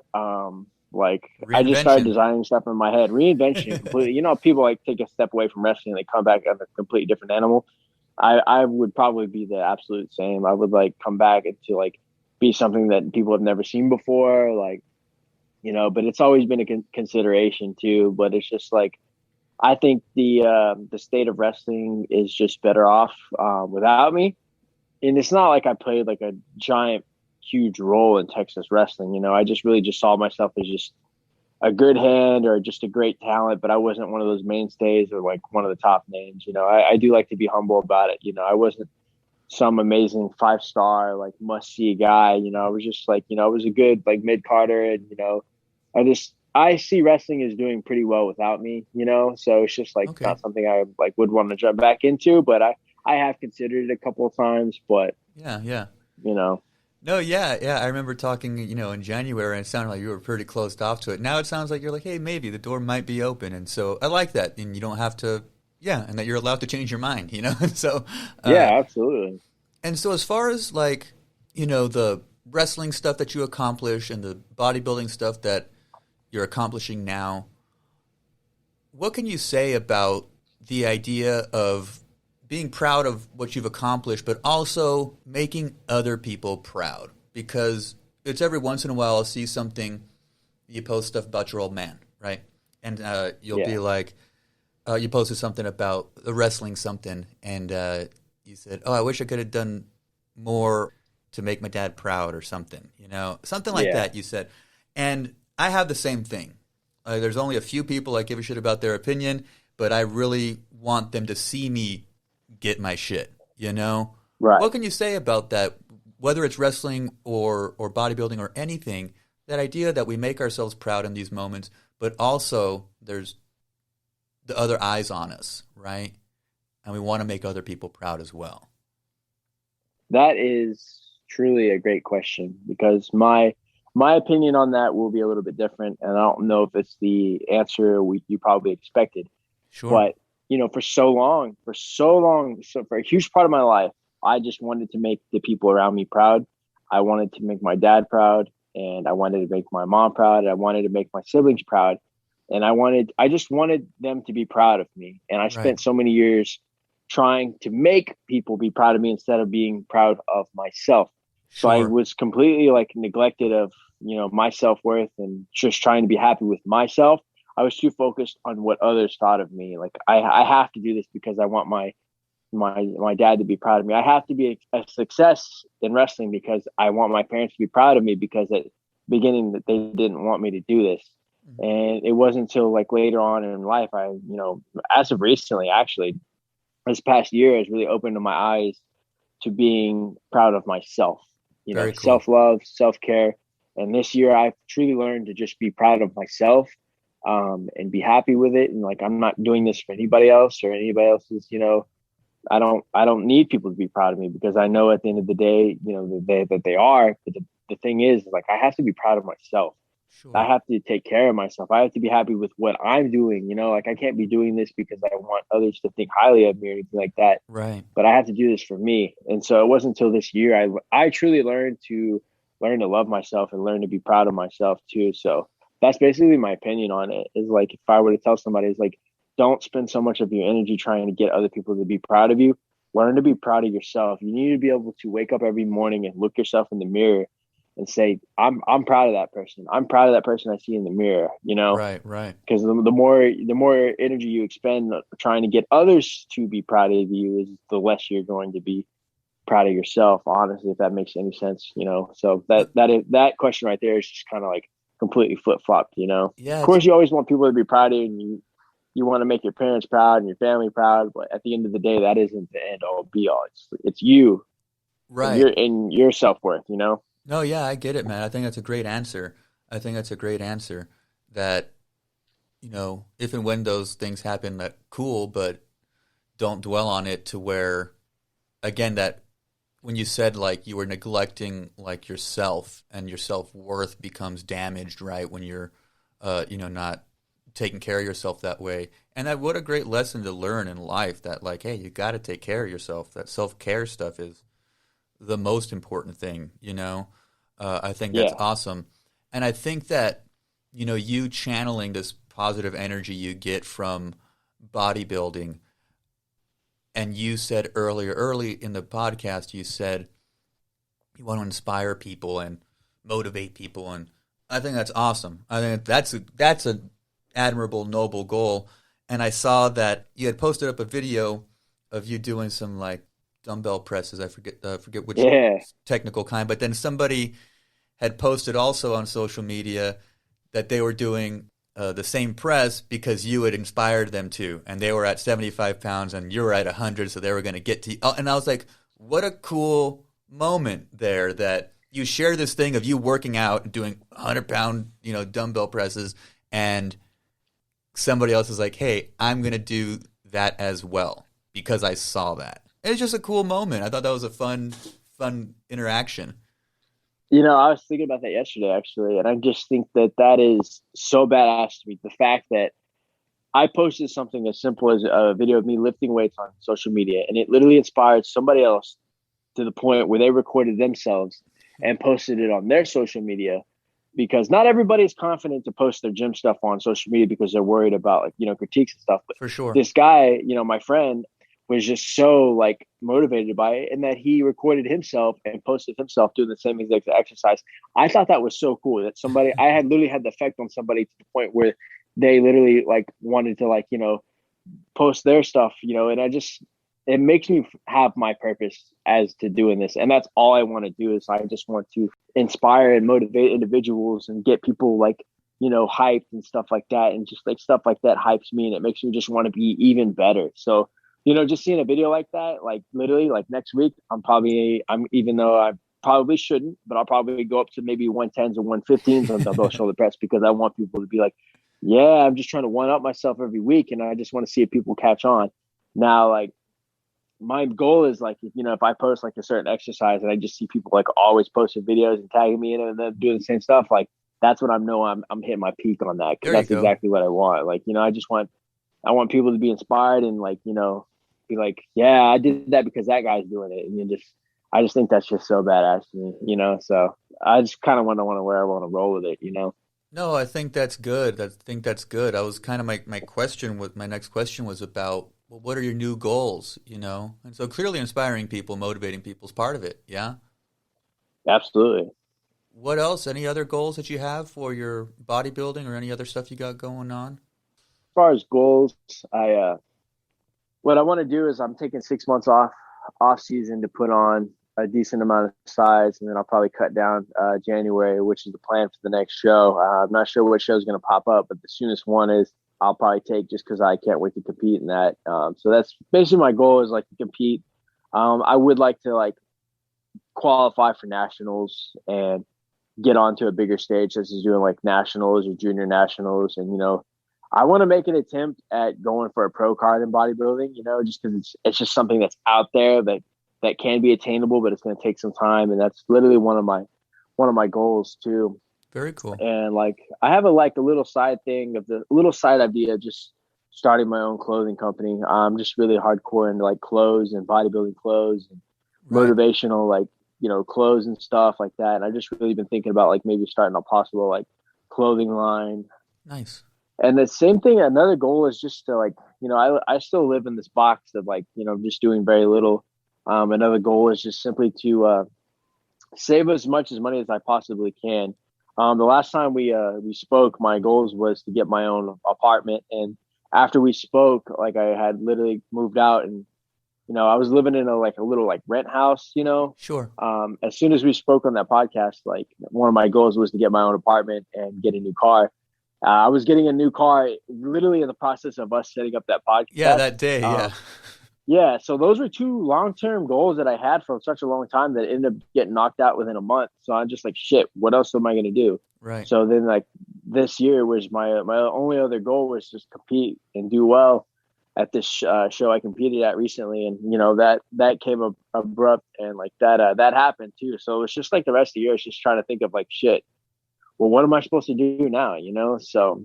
like I just started Reinvention. designing stuff in my head, reinvention completely. You know, people like take a step away from wrestling and they come back as a completely different animal. I would probably be the absolute same. I would like come back into like be something that people have never seen before, like you know. But it's always been a consideration too. But it's just like I think the state of wrestling is just better off without me. And it's not like I played like a giant, huge role in Texas wrestling. You know, I just really just saw myself as just a good hand or just a great talent, but I wasn't one of those mainstays or like one of the top names. You know, I do like to be humble about it. You know, I wasn't some amazing 5-star like must see guy. You know, I was just like, you know, I was a good like mid Carter, and you know, I just I see wrestling is doing pretty well without me, you know. So it's just like Okay. not something I like would want to jump back into. But I have considered it a couple of times. But Yeah, yeah. you know, No, yeah, yeah. I remember talking, in January, and it sounded like you were pretty closed off to it. Now it sounds like you're like, hey, maybe the door might be open, and so I like that, and you don't have to, yeah, and that you're allowed to change your mind, so, uh, yeah, absolutely. and so as far as like, the wrestling stuff that you accomplish and the bodybuilding stuff that you're accomplishing now, what can you say about the idea of being proud of what you've accomplished, but also making other people proud? Because it's every once in a while I'll see something, you post stuff about your old man, right? And you'll Yeah, be like, you posted something about the wrestling something, and you said, "Oh, I wish I could have done more to make my dad proud," or something, something like yeah. that. You said, and I have the same thing. There's only a few people I give a shit about their opinion, but I really want them to see me get my shit. Right. What can you say about that? Whether it's wrestling or bodybuilding or anything, that idea that we make ourselves proud in these moments, but also there's the other eyes on us, right? And we want to make other people proud as well. That is truly a great question because my opinion on that will be a little bit different, and I don't know if it's the answer you probably expected. Sure. But so for a huge part of my life, I just wanted to make the people around me proud. I wanted to make my dad proud, and I wanted to make my mom proud, and I wanted to make my siblings proud, and I just wanted them to be proud of me. And I Right. spent so many years trying to make people be proud of me instead of being proud of myself. So I Sure. was completely like neglected of, my self-worth and just trying to be happy with myself. I was too focused on what others thought of me. Like I have to do this because I want my dad to be proud of me. I have to be a success in wrestling because I want my parents to be proud of me because at the beginning that they didn't want me to do this. Mhm. And it wasn't until like later on in life, as of recently, actually, this past year has really opened my eyes to being proud of myself, Very cool. self love, self care. And this year I've truly learned to just be proud of myself, and be happy with it. And like, I'm not doing this for anybody else or anybody else's, I don't need people to be proud of me because I know at the end of the day, that they are. But the thing is like, I have to be proud of myself. I Sure. have to take care of myself. I have to be happy with what I'm doing. Like I can't be doing this because I want others to think highly of me or anything like that. Right. But I have to do this for me. And so it wasn't until this year I truly learn to love myself and learn to be proud of myself too. So that's basically my opinion on it. Is like if I were to tell somebody, is like don't spend so much of your energy trying to get other people to be proud of you. Learn to be proud of yourself. You need to be able to wake up every morning and look yourself in the mirror and say, I'm proud of that person. I'm proud of that person I see in the mirror, Right. Right. because the more energy you expend trying to get others to be proud of you is the less you're going to be proud of yourself, honestly, if that makes any sense. So No, that question right there is just kind of like completely flip-flopped. Of yeah, course you always want people to be proud of you, and you want to make your parents proud and your family proud, but at the end of the day that isn't the end all be all. It's you and right. your self-worth. No, yeah, I get it, man. I think that's a great answer. I think that's a great answer that, if and when those things happen, that cool, but don't dwell on it to where, again, that when you said like you were neglecting like yourself and your self-worth becomes damaged, right? When you're, not taking care of yourself that way. And that what a great lesson to learn in life that like, hey, you got to take care of yourself. That self-care stuff is the most important thing. I think that's Yeah. awesome. And I think that, you channeling this positive energy you get from bodybuilding, and you said early in the podcast, you said you want to inspire people and motivate people. And I think that's awesome. I think that's a admirable, noble goal. And I saw that you had posted up a video of you doing some like dumbbell presses. I forget which Yeah. technical kind, but then somebody had posted also on social media that they were doing the same press because you had inspired them to, and they were at 75 pounds and you were at 100, so they were going to get to you. And I was like, what a cool moment there that you share this thing of you working out and doing 100-pound, dumbbell presses, and somebody else is like, hey, I'm going to do that as well because I saw that. It's just a cool moment. I thought that was a fun interaction. You know, I was thinking about that yesterday, actually, and I just think that that is so badass to me. The fact that I posted something as simple as a video of me lifting weights on social media, and it literally inspired somebody else to the point where they recorded themselves and posted it on their social media, because not everybody is confident to post their gym stuff on social media because they're worried about, like, you know, critiques and stuff. But For sure. this guy, you know, my friend, was just so like motivated by it, and that he recorded himself and posted himself doing the same exact exercise. I thought that was so cool that somebody, I had literally had the effect on somebody to the point where they literally like wanted to, like, you know, post their stuff, you know. And I just, it makes me have my purpose as to doing this, and that's all I want to do. Is I just want to inspire and motivate individuals and get people, like, you know, hyped and stuff like that. And just like stuff like that hypes me, and it makes me just want to be even better. So, you know, just seeing a video like that, like literally like next week, I'm even though I probably shouldn't, but I'll probably go up to maybe 110s or 115s on dumbbell shoulder press, because I want people to be like, yeah, I'm just trying to one up myself every week, and I just want to see if people catch on. Now, like, my goal is, like, you know, if I post like a certain exercise and I just see people like always posting videos and tagging me in it and then doing the same stuff, like, that's when I'm hitting my peak on that, because that's exactly what I want. Like, you know, I want people to be inspired and, like, you know, be like, yeah, I did that because that guy's doing it. And I just think that's just so badass to me, you know? So I just kind of want to where I want to roll with it, you know? No, I think that's good. I think that's good. I was kind of my next question was about, well, what are your new goals, you know? And so clearly inspiring people, motivating people is part of it. Yeah. Absolutely. What else? Any other goals that you have for your bodybuilding or any other stuff you got going on? As far as goals, what I want to do is I'm taking 6 months off season to put on a decent amount of size, and then I'll probably cut down January, which is the plan for the next show. I'm not sure what show is going to pop up, but the soonest one is I'll probably take, just because I can't wait to compete in that. So that's basically my goal, is like to compete. I would like to like qualify for nationals and get onto a bigger stage, such as doing like nationals or junior nationals. And, you know, I want to make an attempt at going for a pro card in bodybuilding, you know, just because it's just something that's out there that can be attainable, but it's going to take some time. And that's literally one of my goals too. Very cool. And like, I have a little side idea of just starting my own clothing company. I'm just really hardcore into like clothes and bodybuilding clothes and motivational, like, you know, clothes and stuff like that. And I've just really been thinking about like maybe starting a possible like clothing line. Nice. And the same thing, another goal is just to, like, you know, I still live in this box of, like, you know, just doing very little. Another goal is just simply to save as much as money as I possibly can. The last time we spoke, my goals was to get my own apartment. And after we spoke, like, I had literally moved out, and, you know, I was living in a little like rent house, you know. Sure. As soon as we spoke on that podcast, like, one of my goals was to get my own apartment and get a new car. I was getting a new car literally in the process of us setting up that podcast. Yeah, that day. Yeah. Yeah. So those were two long-term goals that I had for such a long time that ended up getting knocked out within a month. So I'm just like, shit, what else am I going to do? Right. So then, like, this year was my only other goal was just compete and do well at this show I competed at recently. And, you know, that came up abrupt, and like that happened too. So it's just like the rest of the year, it's just trying to think of like, shit, well, what am I supposed to do now? You know? So,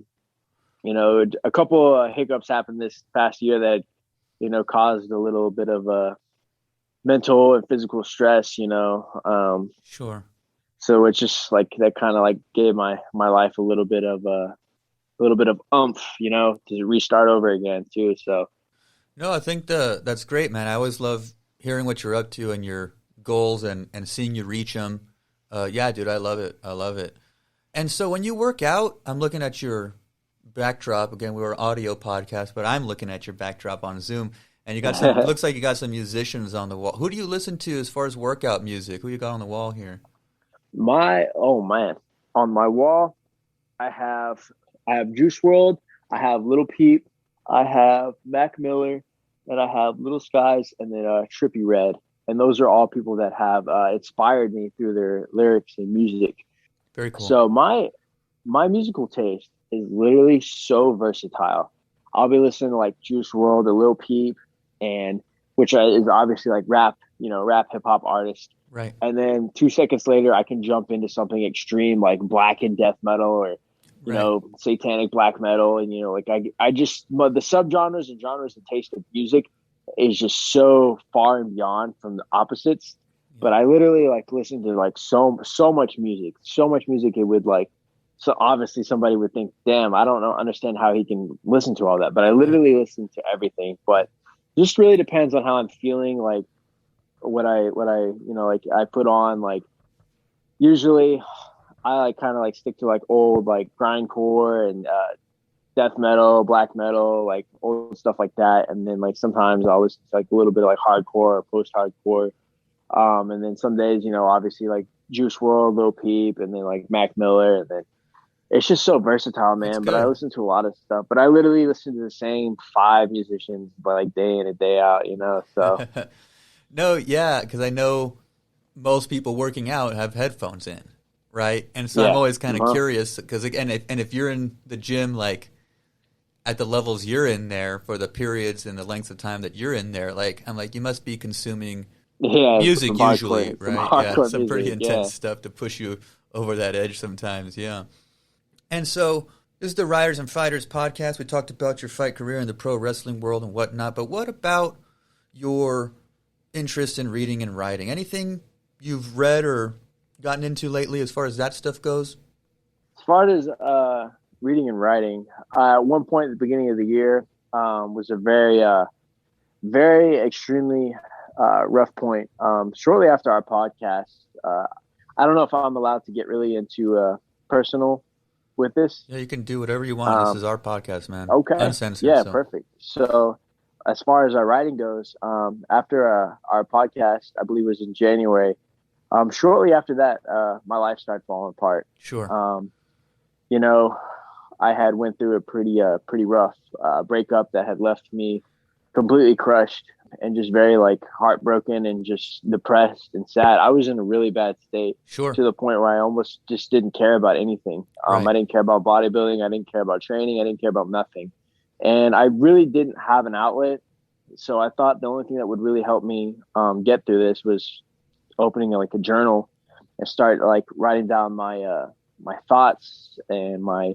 you know, a couple of hiccups happened this past year that, you know, caused a little bit of mental and physical stress, you know? Sure. So it's just like, that kind of like gave my life a little bit of oomph, you know, to restart over again too. So. No, I think that's great, man. I always love hearing what you're up to and your goals and seeing you reach them. Yeah, dude, I love it. I love it. And so when you work out, I'm looking at your backdrop. Again, we were an audio podcast, but I'm looking at your backdrop on Zoom. And you got some, looks like you got some musicians on the wall. Who do you listen to as far as workout music? Who you got on the wall here? Oh man, on my wall, I have Juice World, I have Little Peep, I have Mac Miller, and I have Little Skies, and then Trippie Redd. And those are all people that have inspired me through their lyrics and music. Very cool. So my musical taste is literally so versatile. I'll be listening to like Juice World or Lil Peep, and which is obviously like rap, rap hip hop artist. Right. And then 2 seconds later, I can jump into something extreme like black and death metal or, Right. satanic black metal. And, like I just, but the subgenres and genres and taste of music is just so far and beyond from the opposites. But I literally like listen to like so much music. It would like, so obviously somebody would think, damn, I don't understand how he can listen to all that. But I literally listen to everything. But just really depends on how I'm feeling. Like what I like I put on, like usually I like kind of like stick to like old like grindcore and death metal, black metal, like old stuff like that. And then like sometimes I'll listen to like a little bit of like hardcore or post hardcore. And then some days, obviously like Juice World, Lil Peep, and then like Mac Miller, and then it's just so versatile, man. But I listen to a lot of stuff. But I literally listen to the same 5 musicians, but like day in and day out, So No, yeah, because I know most people working out have headphones in, right? And so I'm always kind of curious because again, if you're in the gym like at the levels you're in there for the periods and the lengths of time that you're in there, like I'm like you must be consuming music usually, right? Yeah, some pretty intense stuff to push you over that edge sometimes, yeah. And so this is the Riders and Fighters podcast. We talked about your fight career in the pro wrestling world and whatnot, but what about your interest in reading and writing? Anything you've read or gotten into lately as far as that stuff goes? As far as reading and writing, at one point at the beginning of the year was a very extremely rough point. Shortly after our podcast, I don't know if I'm allowed to get really into personal with this. Yeah, you can do whatever you want. This is our podcast, man. Okay. Uncensored. Yeah, so. Perfect. So as far as our writing goes, after our podcast, I believe it was in January, shortly after that, my life started falling apart. Sure. I had went through a pretty rough breakup that had left me completely crushed and just very like heartbroken and just depressed and sad. I was in a really bad state. Sure. To the point where I almost just didn't care about anything. Right. I didn't care about bodybuilding. I didn't care about training. I didn't care about nothing. And I really didn't have an outlet. So I thought the only thing that would really help me get through this was opening like a journal and start like writing down my thoughts and my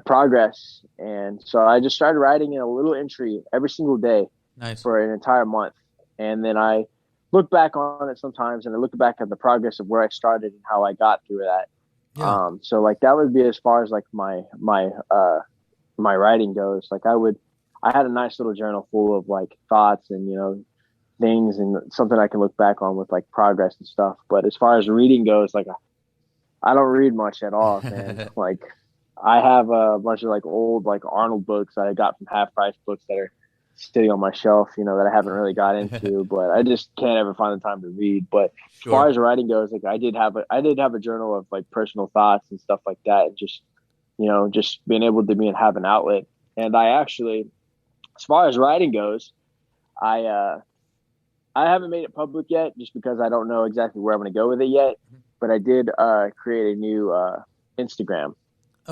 progress. And so I just started writing in a little entry every single day. Nice. For an entire month. And then I look back on it sometimes and I look back at the progress of where I started and how I got through that. Yeah. So like that would be as far as like my writing goes. Like I had a nice little journal full of like thoughts and, things and something I can look back on with like progress and stuff. But as far as reading goes, like I don't read much at all, man. Like I have a bunch of like old like Arnold books that I got from Half Price Books that are sitting on my shelf, that I haven't really got into, but I just can't ever find the time to read. But as far as writing goes, like I did have a journal of like personal thoughts and stuff like that. And just, just being able to have an outlet. And I actually, as far as writing goes, I haven't made it public yet just because I don't know exactly where I'm going to go with it yet. But I did create a new Instagram,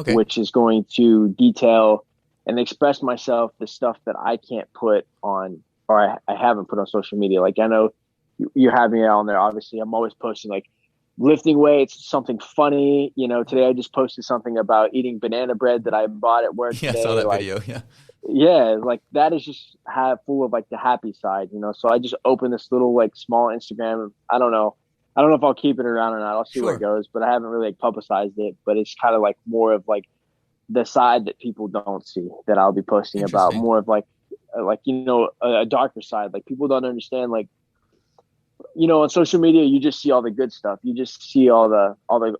which is going to detail and express myself, the stuff that I can't put on, or I haven't put on social media. Like I know you have me on there. Obviously, I'm always posting like lifting weights, something funny. Today I just posted something about eating banana bread that I bought at work. Yeah, today. I saw that video. Yeah. Yeah, like that is just full of like the happy side, So I just opened this little like small Instagram. I don't know if I'll keep it around or not. I'll see where it goes, but I haven't really like publicized it. But it's kind of like more of like the side that people don't see that I'll be posting about, more of like a darker side. Like people don't understand, like, on social media, you just see all the good stuff. You just see all the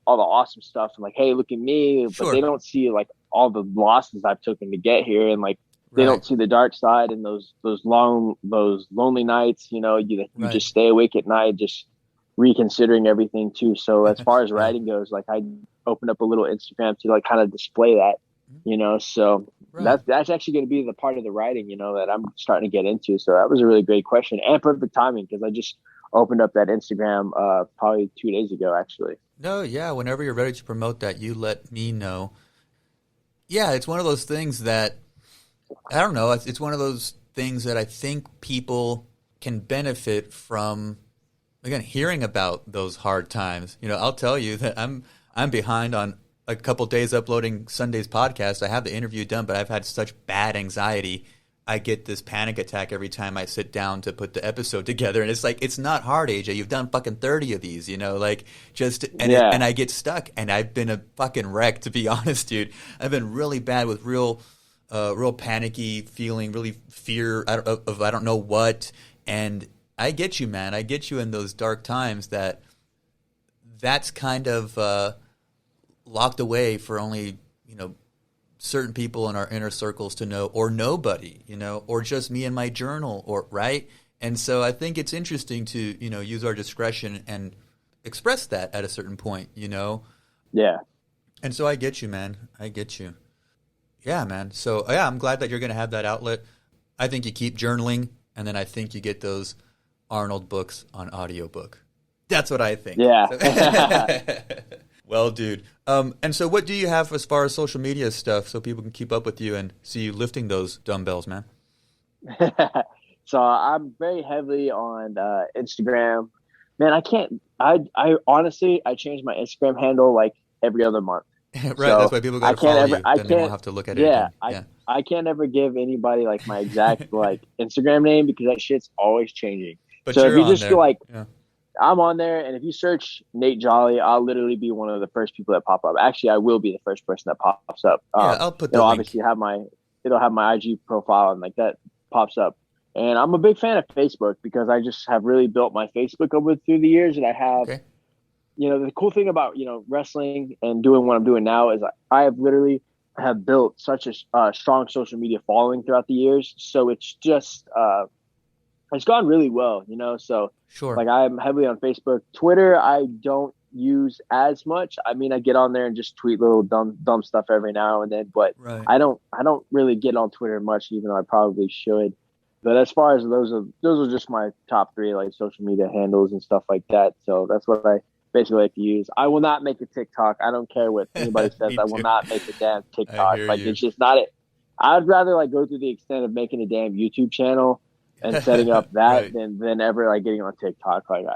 awesome stuff and like, hey, look at me. But they don't see like all the losses I've taken to get here. And like, they don't see the dark side and those lonely nights, you just stay awake at night, just reconsidering everything too. So as far as writing goes, like I opened up a little Instagram to like kind of display that, so that's actually going to be the part of the writing, that I'm starting to get into. So that was a really great question and perfect timing because I just opened up that Instagram probably 2 days ago, actually. No, yeah. Whenever you're ready to promote that, you let me know. Yeah, it's one of those things that, I don't know, it's one of those things that I think people can benefit from, again, hearing about those hard times. You know, I'll tell you that I'm behind on a couple days uploading Sunday's podcast. I have the interview done, but I've had such bad anxiety. I get this panic attack every time I sit down to put the episode together. And it's like, it's not hard, AJ. You've done fucking 30 of these, you know, like and I get stuck, and I've been a fucking wreck, to be honest, dude. I've been really bad with real panicky feeling, really fear of I don't know what. And I get you, man. I get you in those dark times that's kind of locked away for only, you know, certain people in our inner circles to know, or nobody, you know, or just me and my journal, or right. And so I think it's interesting to, you know, use our discretion and express that at a certain point, you know? Yeah. And so I get you, man. I get you. Yeah, man. So yeah, I'm glad that you're going to have that outlet. I think you keep journaling, and then I think you get those Arnold books on audiobook. That's what I think. Yeah. Well, dude. And so what do you have as far as social media stuff so people can keep up with you and see you lifting those dumbbells, man? So I'm very heavily on Instagram. Man, I honestly, I change my Instagram handle like every other month. Right, so that's why people got to follow you. Then they won't have to look at it again. Yeah. I can't ever give anybody like my exact like Instagram name, because that shit's always changing. But so if you just there. feel like, yeah. I'm on there, and if you search Nate Jolly, I'll literally be one of the first people that pop up. Actually, I will be the first person that pops up. I'll put the link. Obviously it'll have my IG profile, and like that pops up. And I'm a big fan of Facebook, because I just have really built my Facebook over through the years, and I have, you know, the cool thing about, you know, wrestling and doing what I'm doing now is I have literally have built such a strong social media following throughout the years. So it's just, it's gone really well, you know? So sure. Like I'm heavily on Facebook. Twitter, I don't use as much. I mean, I get on there and just tweet little dumb stuff every now and then, but right. I don't really get on Twitter much, even though I probably should. But as far as those are just my top 3 like social media handles and stuff like that. So that's what I basically like to use. I will not make a TikTok. I don't care what anybody says. I will not make a damn TikTok. Like it's just not it. I'd rather like go through the extent of making a damn YouTube channel and setting up that right. than ever like getting on TikTok. Like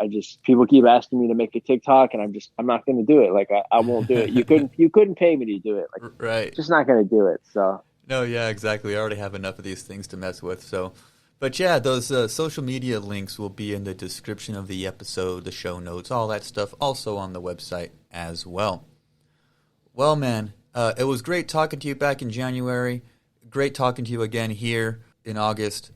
people keep asking me to make a TikTok, and I'm not going to do it. Like I won't do it. You couldn't pay me to do it. Like right. Just not going to do it. So no, yeah, exactly. I already have enough of these things to mess with. So, but yeah, those social media links will be in the description of the episode, the show notes, all that stuff, also on the website as well. Well, man, it was great talking to you back in January. Great talking to you again here in August.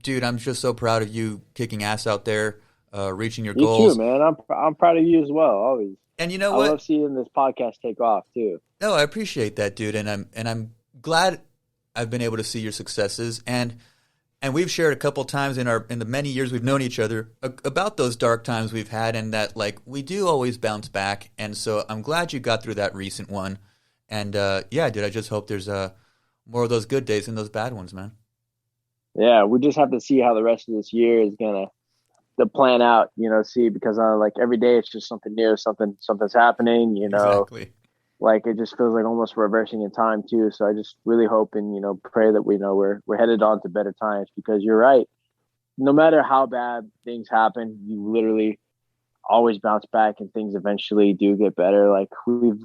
Dude, I'm just so proud of you kicking ass out there, reaching your goals. You too, man. I'm proud of you as well, always. And you know what? I love seeing this podcast take off too. No, I appreciate that, dude, and I'm glad I've been able to see your successes, and we've shared a couple times in the many years we've known each other about those dark times we've had, and that like we do always bounce back. And so I'm glad you got through that recent one. And yeah, dude, I just hope there's more of those good days than those bad ones, man. Yeah, we just have to see how the rest of this year is gonna plan out, you know, because like every day it's just something new, something's happening, you know. Exactly. Like it just feels like almost reversing in time too. So I just really hope and, you know, pray that we know we're headed on to better times, because you're right. No matter how bad things happen, you literally always bounce back, and things eventually do get better. Like we've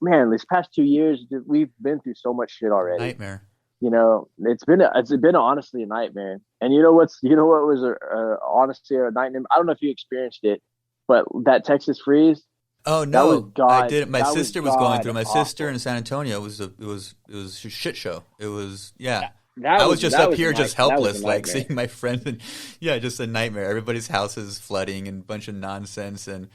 man, these past 2 years, we've been through so much shit already. Nightmare. You know, it's been honestly a nightmare. And you know what was honestly a nightmare? I don't know if you experienced it, but that Texas freeze. Oh no, I didn't. My sister was going through. My sister in San Antonio, it was a shit show. It was I was just up here just helpless, like seeing my friends, and just a nightmare. Everybody's houses flooding and a bunch of nonsense, and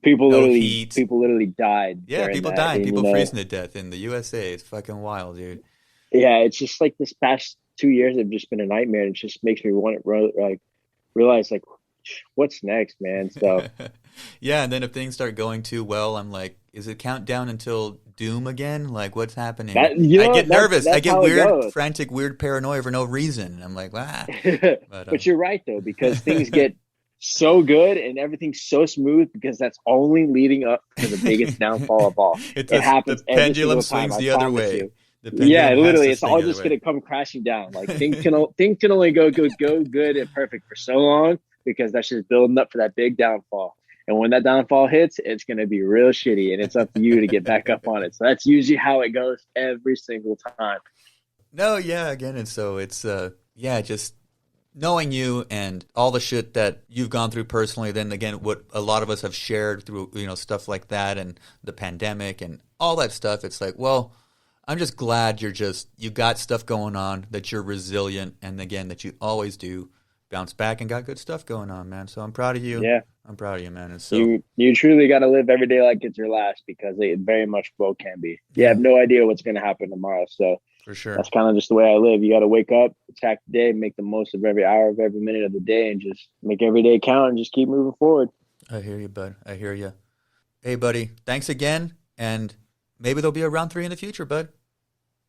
people literally died. Yeah, people died. People freezing to death in the USA. It's fucking wild, dude. Yeah, it's just like this past 2 years have just been a nightmare. It just makes me want to realize like what's next, man. So yeah, and then if things start going too well, I'm like, is it countdown until doom again? Like, what's happening? I get nervous. I get weird, frantic, weird paranoia for no reason. I'm like, ah. But you're right though, because things so good and everything's so smooth because that's only leading up to the biggest downfall of all. It happens the every pendulum single time. swings I the other promise way. you. The pendulum Yeah, has literally, to it's swing all the other just way. going to come crashing down. Like things can only go good and perfect for so long because that's just building up for that big downfall. And when that downfall hits, it's going to be real shitty, and it's up to you to get back up on it. So that's usually how it goes every single time. No, yeah, again, and so it's just knowing you and all the shit that you've gone through personally. Then again, what a lot of us have shared through stuff like that and the pandemic and all that stuff. It's like, well, I'm just glad you got stuff going on, that you're resilient, and again that you always do bounce back and got good stuff going on, man. So I'm proud of you. Yeah. I'm proud of you, man. And so you truly got to live every day like it's your last, because it very much well can be. You have no idea what's going to happen tomorrow. So for sure, that's kind of just the way I live. You got to wake up, attack the day, make the most of every hour of every minute of the day, and just make every day count and just keep moving forward. I hear you, bud. I hear you. Hey, buddy, thanks again. And maybe there'll be a round 3 in the future, bud.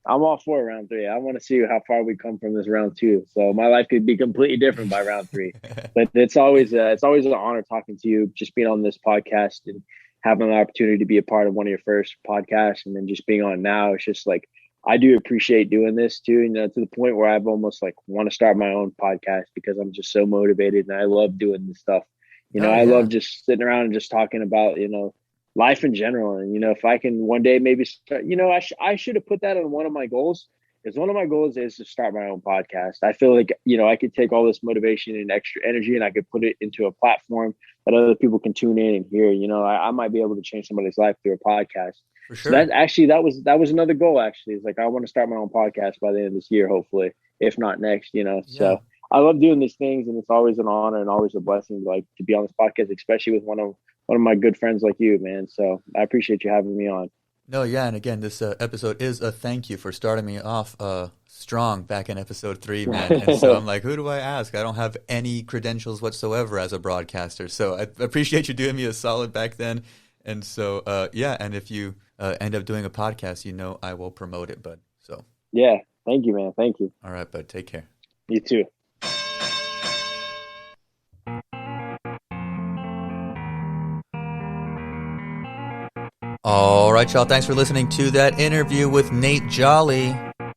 I'm all for round 3. I want to see how far we come from this round 2. So my life could be completely different by round 3. But it's always an honor talking to you, just being on this podcast and having an opportunity to be a part of one of your first podcasts, and then just being on now. It's just like, I do appreciate doing this too, to the point where I've almost like want to start my own podcast because I'm just so motivated and I love doing this stuff. I love just sitting around and just talking about, life in general. And, if I can one day maybe start, I should have put that on one of my goals, because one of my goals is to start my own podcast. I feel like, I could take all this motivation and extra energy and I could put it into a platform that other people can tune in and hear. I might be able to change somebody's life through a podcast. For sure. So that was another goal, actually. It's like, I want to start my own podcast by the end of this year, hopefully, if not next, So I love doing these things, and it's always an honor and always a blessing, like, to be on this podcast, especially with one of my good friends like you, man. So I appreciate you having me on. No, yeah, and again, this episode is a thank you for starting me off strong back in episode 3, man. And so I'm like, who do I ask? I don't have any credentials whatsoever as a broadcaster. So I appreciate you doing me a solid back then. And so, and if you end up doing a podcast, I will promote it, bud. So yeah, thank you, man. Thank you. All right, bud. Take care. You too. All right, y'all. Thanks for listening to that interview with Nate Jolly,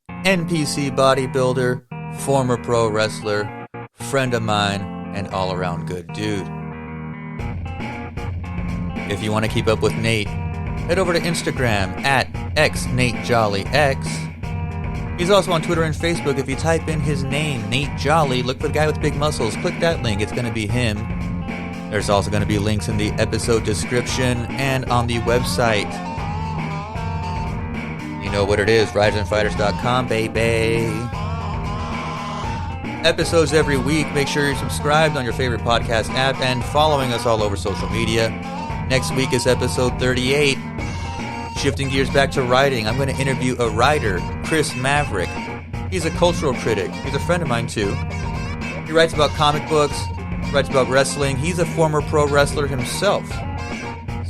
NPC bodybuilder, former pro wrestler, friend of mine, and all-around good dude. If you want to keep up with Nate, head over to Instagram at xNateJollyX. He's also on Twitter and Facebook. If you type in his name, Nate Jolly, look for the guy with big muscles. Click that link. It's going to be him. There's also going to be links in the episode description and on the website. You know what it is, ridersandfighters.com, baby. Episodes every week. Make sure you're subscribed on your favorite podcast app and following us all over social media. Next week is episode 38. Shifting gears back to writing, I'm going to interview a writer, Chris Maverick. He's a cultural critic. He's a friend of mine too. He writes about comic books, writes about wrestling. He's a former pro wrestler himself.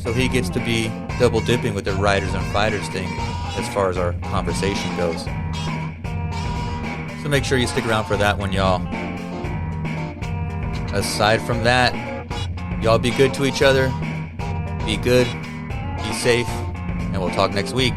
So he gets to be double dipping with the writers and fighters thing as far as our conversation goes. So make sure you stick around for that one, y'all. Aside from that, y'all be good to each other. Be good, be safe, and we'll talk next week.